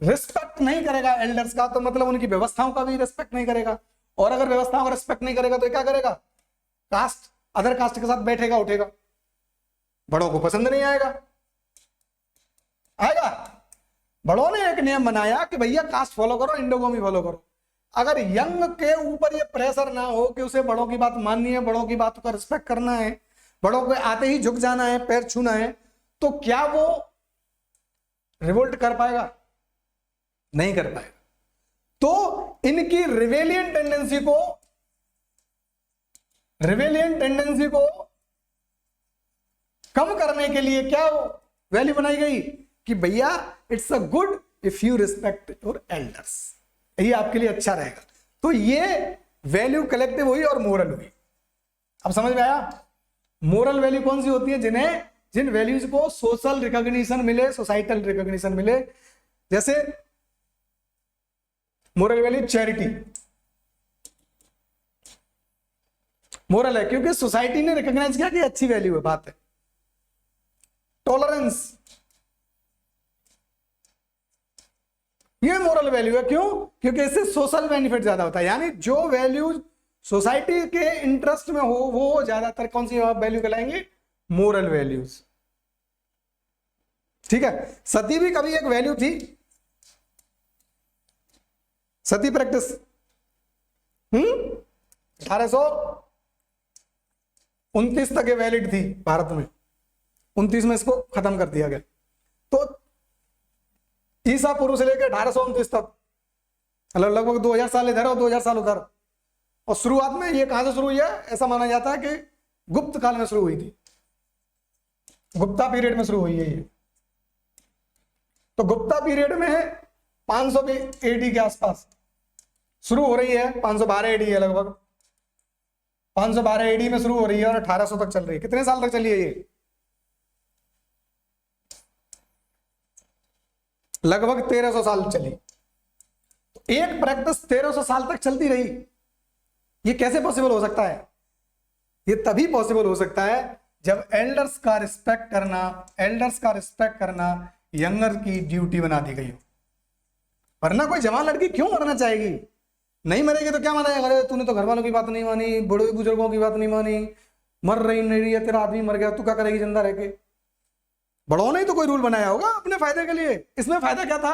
रिस्पेक्ट नहीं करेगा एल्डर्स का तो मतलब उनकी व्यवस्थाओं का भी रिस्पेक्ट नहीं करेगा, और अगर व्यवस्थाओं का रिस्पेक्ट नहीं करेगा तो क्या करेगा? अदर कास्ट के साथ बैठेगा उठेगा, बड़ों को पसंद नहीं आएगा। बड़ों ने एक नियम बनाया कि भैया कास्ट फॉलो करो, इंडोगेमी फॉलो करो। अगर यंग के ऊपर ये प्रेशर ना हो कि उसे बड़ों की बात माननी है, बड़ों की बात का रिस्पेक्ट करना है, बड़ों को आते ही झुक जाना है, पैर छूना है, तो क्या वो रिवोल्ट कर पाएगा? नहीं कर पाएगा। तो इनकी रिवेलियंट टेंडेंसी को कम करने के लिए क्या वैल्यू बनाई गई कि भैया it's a good if you respect your elders, ये आपके लिए अच्छा रहेगा। तो ये वैल्यू कलेक्टिव हुई और मोरल हुई। अब समझ में आया? मोरल वैल्यू कौन सी होती है? जिन वैल्यूज को सोशल रिकॉग्निशन मिले, सोसाइटल रिकॉग्निशन मिले। जैसे मोरल वैल्यू चैरिटी मोरल है क्योंकि सोसाइटी ने रिकॉग्नाइज किया कि अच्छी वैल्यू है, बात है। टॉलरेंस ये मोरल वैल्यू है, क्यों? क्योंकि इससे सोशल बेनिफिट ज्यादा होता है। यानी जो वैल्यूज सोसाइटी के इंटरेस्ट में हो वो ज्यादातर कौन सी वैल्यू कहलाएंगे? Moral values. ठीक है। सती भी कभी एक वैल्यू थी, सती प्रैक्टिस 1829 तक ये वैलिड थी भारत में, 29 में इसको खत्म कर दिया गया। तो ईसा पूर्व से लेकर 1829 तक, मतलब लगभग 2000 साल इधर और 2000 साल उधर। और शुरुआत में ये कहां से शुरू हुई है? ऐसा माना जाता है कि गुप्त काल में शुरू हुई थी, गुप्ता पीरियड में शुरू हुई है ये। तो गुप्ता पीरियड में 500 एडी के आसपास शुरू हो रही है, 512 एडी है लगभग, 512 एडी में शुरू हो रही है और 1800 तक चल रही है। कितने साल तक चली है ये? लगभग 1300 साल चली। एक प्रैक्टिस 1300 साल तक चलती रही, ये कैसे पॉसिबल हो सकता है? ये तभी पॉसिबल हो सकता है जब एल्डर्स का रिस्पेक्ट करना यंगर की ड्यूटी बना दी गई हो। वरना कोई जवान लड़की क्यों मरना चाहेगी? नहीं मरेगी तो क्या माना? अरे तूने तो घर वालों की बात नहीं मानी, बड़े बुजुर्गों की बात नहीं मानी, मर रही नहीं रही है, तेरा आदमी मर गया, तू क्या करेगी जिंदा रह के? बड़ों ने तो कोई रूल बनाया होगा अपने फायदे के लिए। इसमें फायदा क्या था?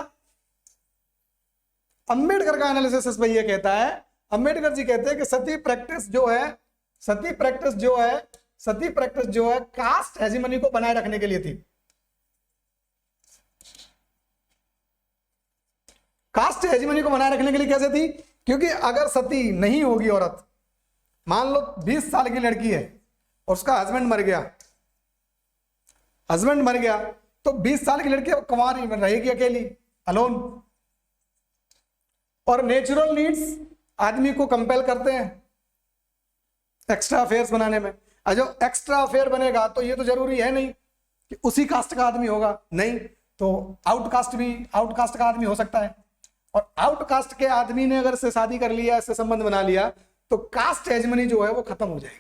अंबेडकर का एनालिसिस इस पर यह कहता है, अंबेडकर जी कहते हैं कि सती प्रैक्टिस जो है कास्ट हेजिमनी को बनाए रखने के लिए थी। कास्ट हेजिमनी को बनाए रखने के लिए कैसे थी? क्योंकि अगर सती नहीं होगी औरत, मान लो 20 साल की लड़की है और उसका हस्बैंड मर गया, तो 20 साल की लड़की कुंवारी रहेगी अकेली, अलोन। और नेचुरल नीड्स आदमी को कंपेल करते हैं एक्स्ट्रा अफेयर्स बनाने में। और जो एक्स्ट्रा अफेयर बनेगा तो ये तो जरूरी है नहीं कि उसी कास्ट का आदमी होगा, नहीं तो आउटकास्ट का आदमी हो सकता है। और आउटकास्ट के आदमी ने अगर इससे शादी कर लिया, इससे संबंध बना लिया, तो कास्ट हेजमनी जो है वो खत्म हो जाएगी,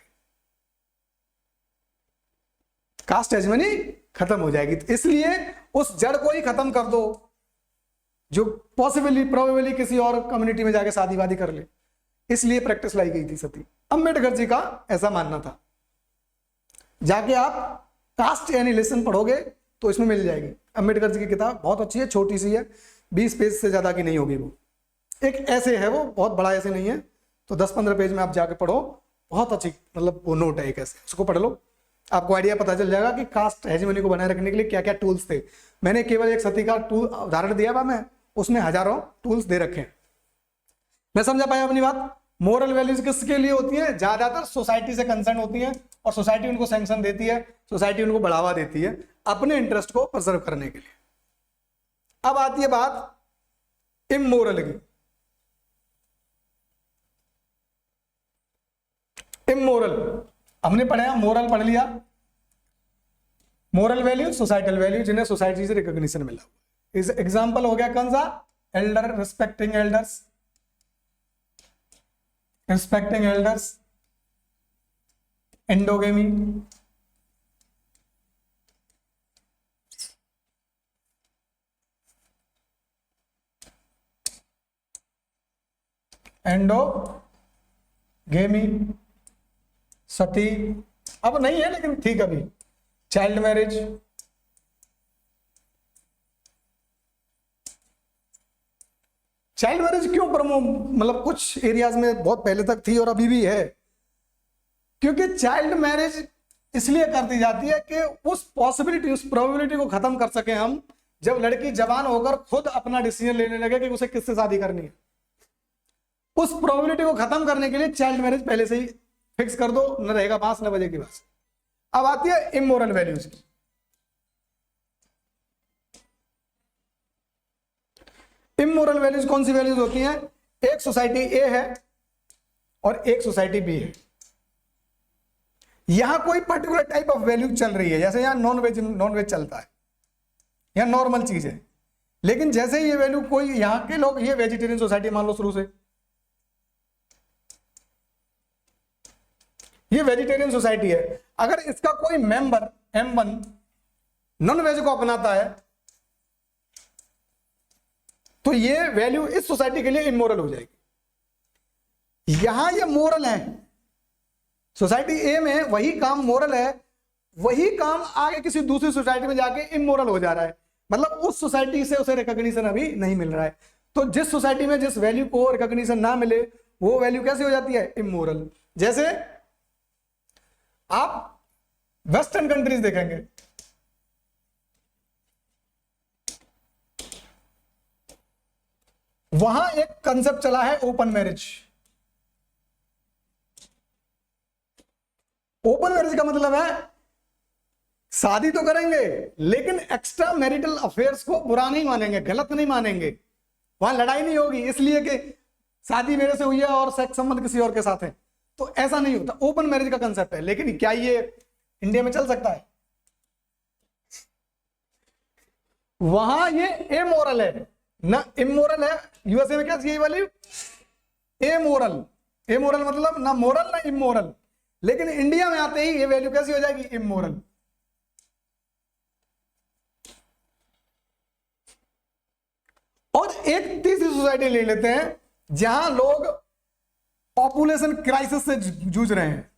कास्ट हेजमनी खत्म हो जाएगी। तो इसलिए उस जड़ को ही खत्म कर दो जो प्रोबेबली किसी और कम्युनिटी में जाके शादी वादी कर ले। इसलिए प्रैक्टिस लाई गई थी सती। अंबेडकर जी का ऐसा मानना था। जाके आप कास्ट एनिलिसिस पढ़ोगे तो इसमें मिल जाएगी। अंबेडकर जी की किताब बहुत अच्छी है, छोटी सी है, 20 पेज से ज्यादा की नहीं होगी। वो एक ऐसे है, वो बहुत बड़ा ऐसे नहीं है, तो 10-15 पेज में आप जाके पढ़ो, बहुत अच्छी, मतलब वो नोट है एक ऐसे, उसको पढ़ लो, आपको आइडिया पता चल जाएगा कि कास्ट हेजिमनी को बनाए रखने के लिए क्या क्या टूल्स थे। मैंने केवल एक सती का टूल उदाहरण दिया था, मैं उसमें हजारों टूल्स दे रखे हैं। मैं समझा पाया अपनी बात? मोरल वैल्यूज किसके लिए होती है? ज्यादातर सोसाइटी से कंसर्न होती है, और सोसाइटी उनको सैंक्शन देती है, सोसाइटी उनको बढ़ावा देती है अपने इंटरेस्ट को प्रिजर्व करने के लिए। अब आती है बात इमोरल की। इमोरल हमने पढ़ा, मोरल पढ़ लिया, मोरल वैल्यू, सोसाइटल वैल्यू जिन्हें सोसाइटी से रिकॉग्निशन मिला। इस एग्जांपल हो गया कौन सा? एल्डर, रिस्पेक्टिंग एल्डर्स, एंडोगेमी, सती अब नहीं है लेकिन ठीक अभी, चाइल्ड मैरिज, क्यों मतलब कुछ एरियाज में बहुत पहले तक थी और अभी भी है, क्योंकि चाइल्ड मैरिज इसलिए कर दी जाती है कि उस पॉसिबिलिटी, उस प्रोबेबिलिटी को खत्म कर सके हम, जब लड़की जवान होकर खुद अपना डिसीजन लेने लगे कि उसे किससे शादी करनी है। उस प्रोबेबिलिटी को खत्म करने के लिए चाइल्ड मैरिज पहले से ही फिक्स कर दो, न रहेगा बांस न बजेगी बांस। अब आती है इमोरल वैल्यूज की। इमोरल वैल्यूज कौन सी वैल्यूज होती हैं? एक सोसाइटी ए है और एक सोसाइटी बी है। यहां कोई पर्टिकुलर टाइप ऑफ वैल्यू चल रही है, जैसे यहां नॉन वेज चलता है, यहां नॉर्मल चीज है। लेकिन जैसे ये वैल्यू कोई, यहां के लोग, ये वेजिटेरियन सोसाइटी मान लो शुरू से, ये वेजिटेरियन सोसाइटी है, अगर इसका कोई मेंबर M1 नॉन वेज को अपनाता है तो ये वैल्यू इस सोसाइटी के लिए इमोरल हो जाएगी। यहां ये मोरल है, सोसाइटी ए में वही काम मोरल है, वही काम आगे किसी दूसरी सोसाइटी में जाके इमोरल हो जा रहा है, मतलब उस सोसाइटी से उसे रिकॉग्निशन अभी नहीं मिल रहा है। तो जिस सोसाइटी में जिस वैल्यू को रिकॉग्निशन ना मिले वो वैल्यू कैसे हो जाती है? इमोरल। जैसे आप वेस्टर्न कंट्रीज देखेंगे, वहां एक कंसेप्ट चला है ओपन मैरिज। ओपन मैरिज का मतलब है शादी तो करेंगे लेकिन एक्स्ट्रा मैरिटल अफेयर्स को बुरा नहीं मानेंगे, गलत नहीं मानेंगे, वहां लड़ाई नहीं होगी इसलिए कि शादी मेरे से हुई है और सेक्स संबंध किसी और के साथ है, तो ऐसा नहीं होता। ओपन मैरिज का कंसेप्ट है। लेकिन क्या ये इंडिया में चल सकता है? वहां ये एमोरल है ना, इमोरल है। यूएसए में क्या यही वाली एमोरल, एमोरल मतलब ना मोरल ना इमोरल। लेकिन इंडिया में आते ही ये वैल्यू कैसी हो जाएगी? इमोरल। और एक तीसरी सोसाइटी ले लेते हैं जहां लोग पॉपुलेशन क्राइसिस से जूझ रहे हैं,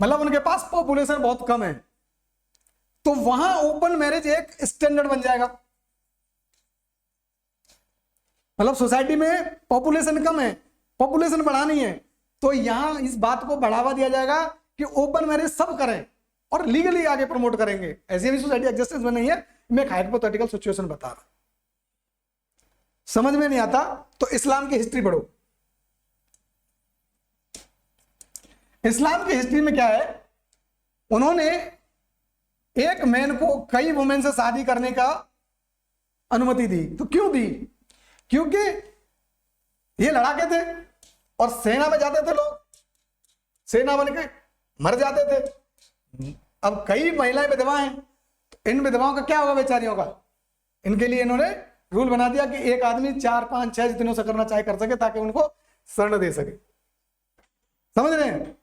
मतलब उनके पास पॉपुलेशन बहुत कम है, तो वहां ओपन मैरिज एक स्टैंडर्ड बन जाएगा। मतलब सोसाइटी में पॉपुलेशन कम है, पॉपुलेशन बढ़ानी है, तो यहां इस बात को बढ़ावा दिया जाएगा कि ओपन मैरिज सब करें और लीगली आगे प्रमोट करेंगे। ऐसी भी सोसाइटी एग्जिस्टेंस में नहीं है, मैं एक हाइपोथेटिकल सिचुएशन बता रहा हूं। समझ में नहीं आता तो इस्लाम की हिस्ट्री पढ़ो। इस्लाम की हिस्ट्री में क्या है, उन्होंने एक मैन को कई वुमेन से शादी करने का अनुमति दी। तो क्यों दी? क्योंकि ये लड़ाके थे और सेना में जाते थे लोग, सेना बन के मर जाते थे। अब कई महिलाएं विधवा हैं, तो इन विधवाओं का क्या होगा बेचारियों का? इनके लिए इन्होंने रूल बना दिया कि एक आदमी 4, 5, 6 जितनों से करना चाहे कर सके, ताकि उनको शरण दे सके। समझ रहे हैं?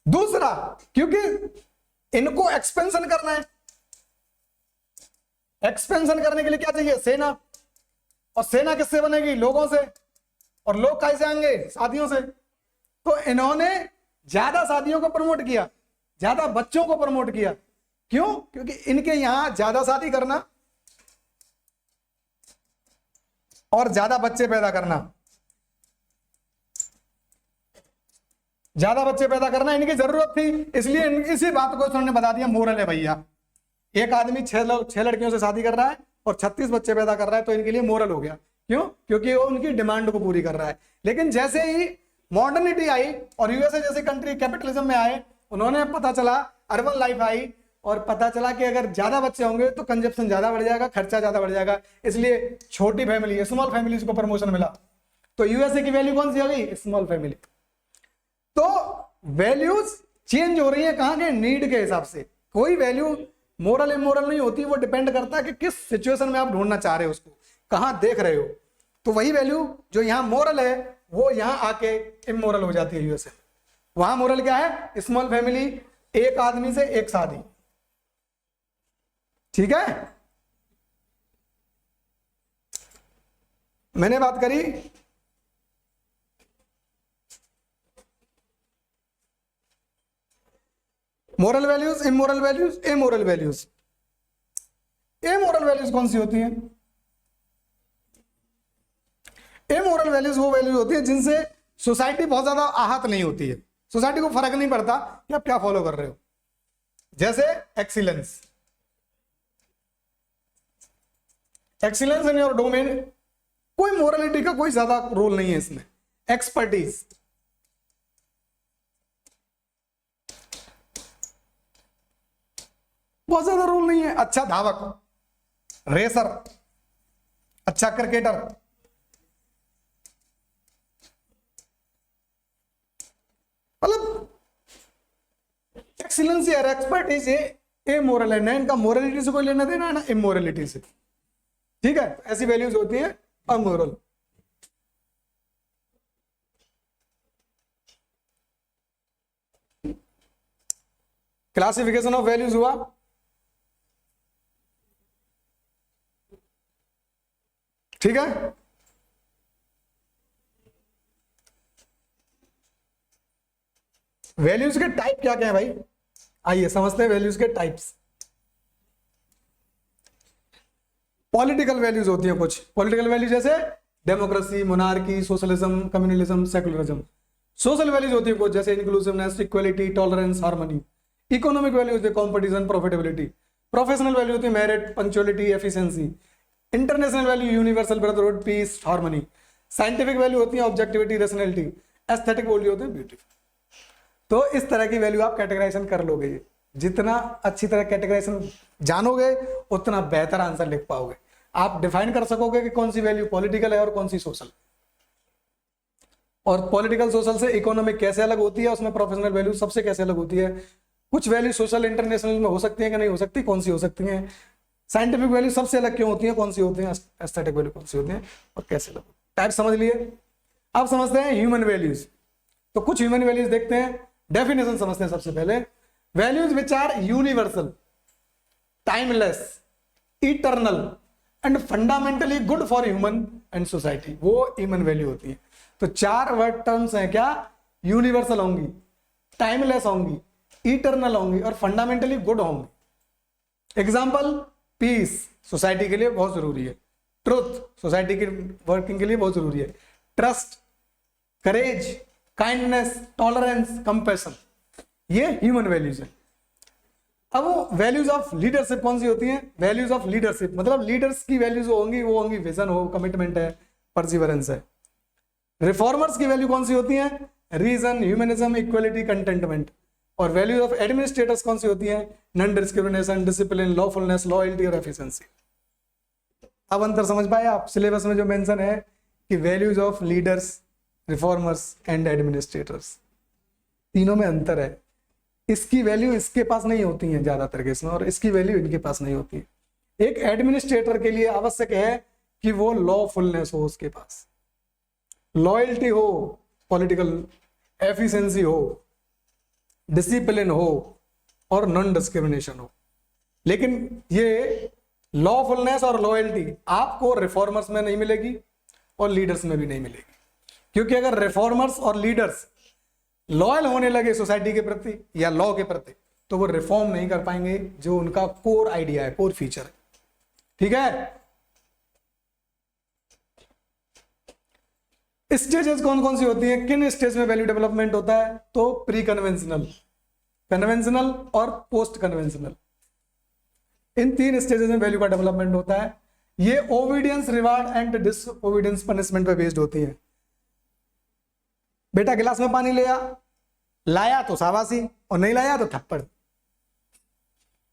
दूसरा, क्योंकि इनको एक्सपेंशन करना है, एक्सपेंशन करने के लिए क्या चाहिए? सेना। और सेना किससे बनेगी? लोगों से। और लोग कैसे आएंगे? शादियों से। तो इन्होंने ज्यादा शादियों को प्रमोट किया, ज्यादा बच्चों को प्रमोट किया। क्यों? क्योंकि इनके यहां ज्यादा शादी करना और ज्यादा बच्चे पैदा करना, ज्यादा बच्चे पैदा करना इनकी जरूरत थी, इसलिए इसी बात को उन्होंने बता दिया मोरल है भैया। एक आदमी 6 लड़कियों से शादी कर रहा है और 36 बच्चे पैदा कर रहा है, तो इनके लिए मोरल हो गया। क्यों? क्योंकि वो उनकी डिमांड को पूरी कर रहा है। लेकिन जैसे ही मॉडर्निटी आई और यूएसए जैसे कंट्री कैपिटलिज्म में आए, उन्होंने पता चला, अर्बन लाइफ आई और पता चला कि अगर ज्यादा बच्चे होंगे तो कंजप्शन ज्यादा बढ़ जाएगा, खर्चा ज्यादा बढ़ जाएगा, इसलिए छोटी फैमिली, स्मॉल फैमिलीज को प्रमोशन मिला। तो यूएसए की वैल्यू कौन सी हो गई? Small family. तो वैल्यूज चेंज हो रही है कहां के? नीड के हिसाब से। कोई वैल्यू मोरल इमोरल नहीं होती, वो डिपेंड करता है कि किस सिचुएशन में आप ढूंढना चाह रहे हो, उसको कहां देख रहे हो। तो वही वैल्यू जो यहां मोरल है वो यहां आके इमोरल हो जाती है यूएसए। वहां मोरल क्या है? स्मॉल फैमिली, एक आदमी से एक शादी। ठीक है, मैंने बात करी moral values, immoral values, amoral values. Amoral values कौन सी होती हैं? एमोरल वैल्यूज वो वैल्यूज होती है जिनसे सोसाइटी बहुत ज्यादा आहत नहीं होती है। सोसाइटी को फर्क नहीं पड़ता कि आप क्या फॉलो कर रहे हो। जैसे excellence, excellence in your domain, कोई मोरालिटी का कोई ज्यादा रोल नहीं है इसमें। एक्सपर्टीज, बहुत ज्यादा रोल नहीं है। अच्छा धावक, रेसर, अच्छा क्रिकेटर, मतलब एक्सीलेंस या एक्सपर्टीज ए मोरल है ना, इनका मोरलिटी से कोई लेना देना है ना इमोरलिटी से, ठीक है। ऐसी वैल्यूज होती है अमोरल। क्लासिफिकेशन ऑफ वैल्यूज हुआ। ठीक है, वैल्यूज के टाइप क्या क्या है भाई, आइए समझते हैं वैल्यूज के टाइप्स। पॉलिटिकल वैल्यूज होती हैं कुछ, पॉलिटिकल वैल्यूज जैसे democracy, monarchy, socialism, communalism, secularism. Social values होती है कुछ जैसे inclusiveness, equality, tolerance, harmony. Economic values है कॉम्पिटिशन, प्रॉफिटेबिलिटी। प्रोफेशनल वैल्यू होती है merit, punctuality, efficiency. International value universal brotherhood, peace, harmony. Scientific value होती है ऑब्जेक्टिविटी, रैशनैलिटी। एस्थेटिक वैल्यू होती है ब्यूटी। तो इस तरह की वैल्यू आप कैटेगराइजेशन कर लोगे। जितना अच्छी तरह कैटेगराइजेशन जानोगे उतना बेहतर आंसर लिख पाओगे। आप डिफाइन कर सकोगे कि कौन सी वैल्यू पॉलिटिकल है और कौन सी सोशल। और पॉलिटिकल सोशल से इकोनॉमिक कैसे अलग होती है, उसमें प्रोफेशनल वैल्यू सबसे कैसे अलग होती है। कुछ वैल्यू सोशल इंटरनेशनल में हो सकती है कि नहीं हो सकती, कौन सी हो सकती है। साइंटिफिक वैल्यू सबसे अलग क्यों होती है, कौन सी होती है। एस्थेटिक वैल्यू कौन सी होती है और कैसे अलग। टाइप समझ लिए। अब समझते हैं ह्यूमन वैल्यूज। तो कुछ ह्यूमन वैल्यूज देखते हैं, डेफिनेशन समझते हैं सबसे पहले। Values which are universal, timeless, eternal and fundamentally good for human and society, वो ह्यूमन वैल्यू होती है। तो चार वर्ड टर्म्स हैं क्या, यूनिवर्सल होंगी, टाइमलेस होंगी, इटर्नल होंगी और फंडामेंटली गुड होंगी। एग्जाम्पल, पीस सोसाइटी के लिए बहुत जरूरी है। ट्रुथ सोसाइटी की वर्किंग के लिए बहुत जरूरी है। ट्रस्ट, करेज, काइंडनेस, टॉलरेंस, कंपैशन, ये ह्यूमन वैल्यूज है। अब वैल्यूज ऑफ लीडरशिप कौन सी होती हैं। वैल्यूज ऑफ लीडरशिप मतलब लीडर्स की वैल्यूज होंगी, वो होंगी विजन हो, कमिटमेंट है, परसिवरेंस है। रिफॉर्मर्स की वैल्यू कौन सी होती है, रीजन, ह्यूमनिज्म, इक्वलिटी, कंटेंटमेंट। और वैल्यूज ऑफ एडमिनिस्ट्रेटर्स कौन सी होती है, नॉन डिस्क्रिमिनेशन, डिसिप्लिन, लॉफुलनेस, लॉयल्टी और एफिशिएंसी। अब अंतर समझ पाए आप। सिलेबस में जो मेंशन है कि values of leaders, reformers and administrators, तीनों में अंतर है। इसकी वैल्यू इसके पास नहीं होती है ज्यादातर केस में, और इसकी वैल्यू इनके पास नहीं होती है। एक एडमिनिस्ट्रेटर के लिए आवश्यक है कि वो लॉफुलनेस हो, उसके पास लॉयल्टी हो, पॉलिटिकल एफिशिएंसी हो, डिसिप्लिन हो और नॉन डिस्क्रिमिनेशन हो। लेकिन ये लॉफुलनेस और लॉयल्टी आपको रिफॉर्मर्स में नहीं मिलेगी और लीडर्स में भी नहीं मिलेगी। क्योंकि अगर रिफॉर्मर्स और लीडर्स लॉयल होने लगे सोसाइटी के प्रति या लॉ के प्रति, तो वो रिफॉर्म नहीं कर पाएंगे, जो उनका कोर आइडिया है, कोर फीचर है। ठीक है, स्टेजेस कौन कौन सी होती है, किन स्टेज में वैल्यू डेवलपमेंट होता है। तो प्री कन्वेंशनल, कन्वेंशनल और पोस्ट कन्वेंशनल, इन तीन स्टेजेस में वैल्यू का डेवलपमेंट होता है। ये obedience, reward and disobedience punishment पे बेस्ड होती है। बेटा गिलास में पानी ले आ, लाया तो शाबाशी और नहीं लाया तो थप्पड़।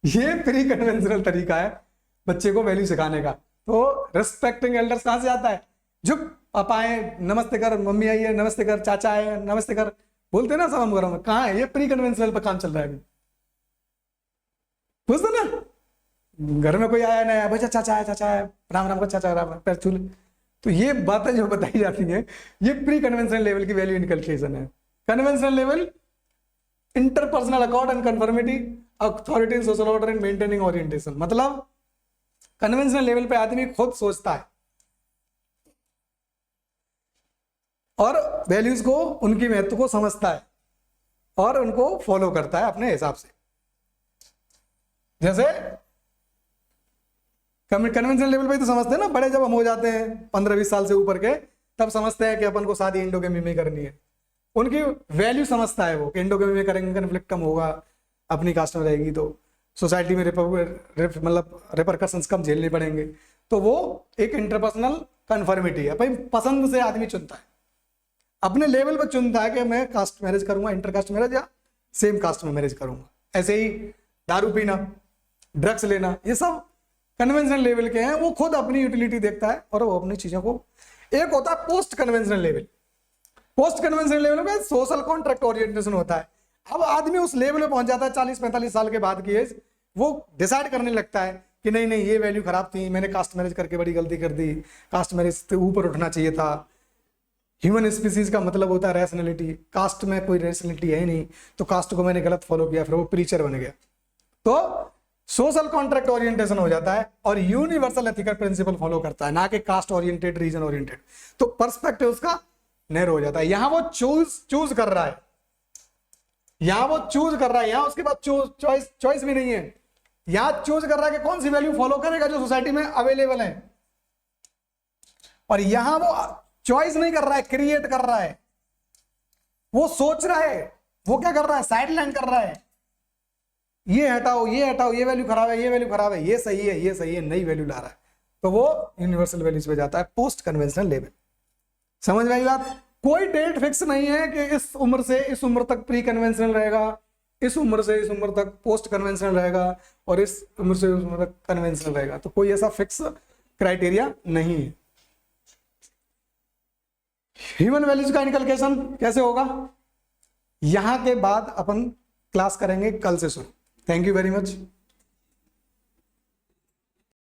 ये प्री कन्वेंशनल तरीका है बच्चे को वैल्यू सिखाने का। तो रिस्पेक्टिंग एल्डर्स कहां से आता है, झुक, पापा आए नमस्ते कर, मम्मी आई है नमस्ते कर, चाचा आए नमस्ते कर, बोलते ना सब हम घरों में। कहाँ है ये प्री कन्वेंशनल पर काम चल रहा है अभी। पूछते ना, घर में कोई आया नया, भाई चाचा आया, चाचा आया, राम राम का चाचा, राम पैर छू ले। तो ये बातें जो बताई जाती हैं, ये प्री कन्वेंशनल लेवल की वैल्यू इनकल्केशन है। Conventional level, interpersonal accord and conformity, authority, social order and maintaining orientation. मतलब कन्वेंशनल लेवल पे आदमी खुद सोचता है और वैल्यूज को, उनकी महत्व को समझता है और उनको फॉलो करता है अपने हिसाब से। जैसे कन्वेंशनल लेवल पे तो समझते हैं ना, बड़े जब हम हो जाते हैं 15-20 साल से ऊपर के, तब समझते हैं कि अपन को शादी इंडोगेमी में करनी है। उनकी वैल्यू समझता है वो कि इंडोगेमी में करेंगे कन्फ्लिक्ट कम होगा, अपनी कास्ट में रहेगी तो सोसाइटी में मतलब रिपरकशंस कम झेलने पड़ेंगे। तो वो एक इंटरपर्सनल कन्फर्मिटी है, भाई पसंद से आदमी चुनता है, अपने लेवल पर चुनता है कि मैं कास्ट मैरिज करूंगा, इंटरकास्ट मैरिज या सेम कास्ट में मैरिज करूंगा। ऐसे ही दारू पीना, ड्रग्स लेना, ये सब कन्वेंशनल लेवल के हैं, वो खुद अपनी यूटिलिटी देखता है और वो अपनी चीजों को। एक होता है post conventional level. Post conventional level में सोशल कॉन्ट्रैक्ट ओरिएंटेशन होता है। अब आदमी उस लेवल में पहुंच जाता है 40-45 साल के बाद की एज, वो डिसाइड करने लगता है कि नहीं नहीं ये वैल्यू खराब थी, मैंने कास्ट मैरिज करके बड़ी गलती कर दी, कास्ट मैरिज से ऊपर उठना चाहिए था। ह्यूमन स्पीसीज का मतलब होता है रैशनैलिटी, कास्ट में कोई रैशनैलिटी है ही नहीं, तो कास्ट को मैंने गलत फॉलो किया, फिर वो प्रीचर बन गया। तो सोशल कॉन्ट्रैक्ट ओरिएंटेशन हो जाता है और यूनिवर्सल एथिकल प्रिंसिपल फॉलो करता है, ना कि कास्ट ओरिएंटेड, रीजन ओरिएंटेड। तो पर्सपेक्टिव उसका नैरो हो जाता है। यहां वो चूज कर रहा है, यहां वो चूज कर रहा है, यहां उसके पास चॉइस भी नहीं है। यहां चूज कर रहा है कि कौन सी वैल्यू फॉलो करेगा जो सोसाइटी में अवेलेबल है, और यहां वो चॉइस नहीं कर रहा है, क्रिएट कर रहा है। वो सोच रहा है, वो क्या कर रहा है, साइडलाइन कर रहा है, ये हटाओ, ये हटाओ, ये वैल्यू खराब है, ये वैल्यू खराब है, ये सही है, ये सही है, नई वैल्यू ला रहा है। तो वो यूनिवर्सल वैल्यूज पे जाता है, पोस्ट कन्वेंशनल लेवल। समझ में आई बात? कोई डेट फिक्स नहीं है कि इस उम्र से इस उम्र तक प्री कन्वेंशनल रहेगा, इस उम्र से इस उम्र तक पोस्ट कन्वेंशनल रहेगा, और इस उम्र से इस उम्र तक कन्वेंशनल रहेगा। तो कोई ऐसा फिक्स क्राइटेरिया नहीं है। ह्यूमन वैल्यूज का इनकलकेशन कैसे होगा, यहां के बाद अपन क्लास करेंगे कल से शुरू। Thank you very much.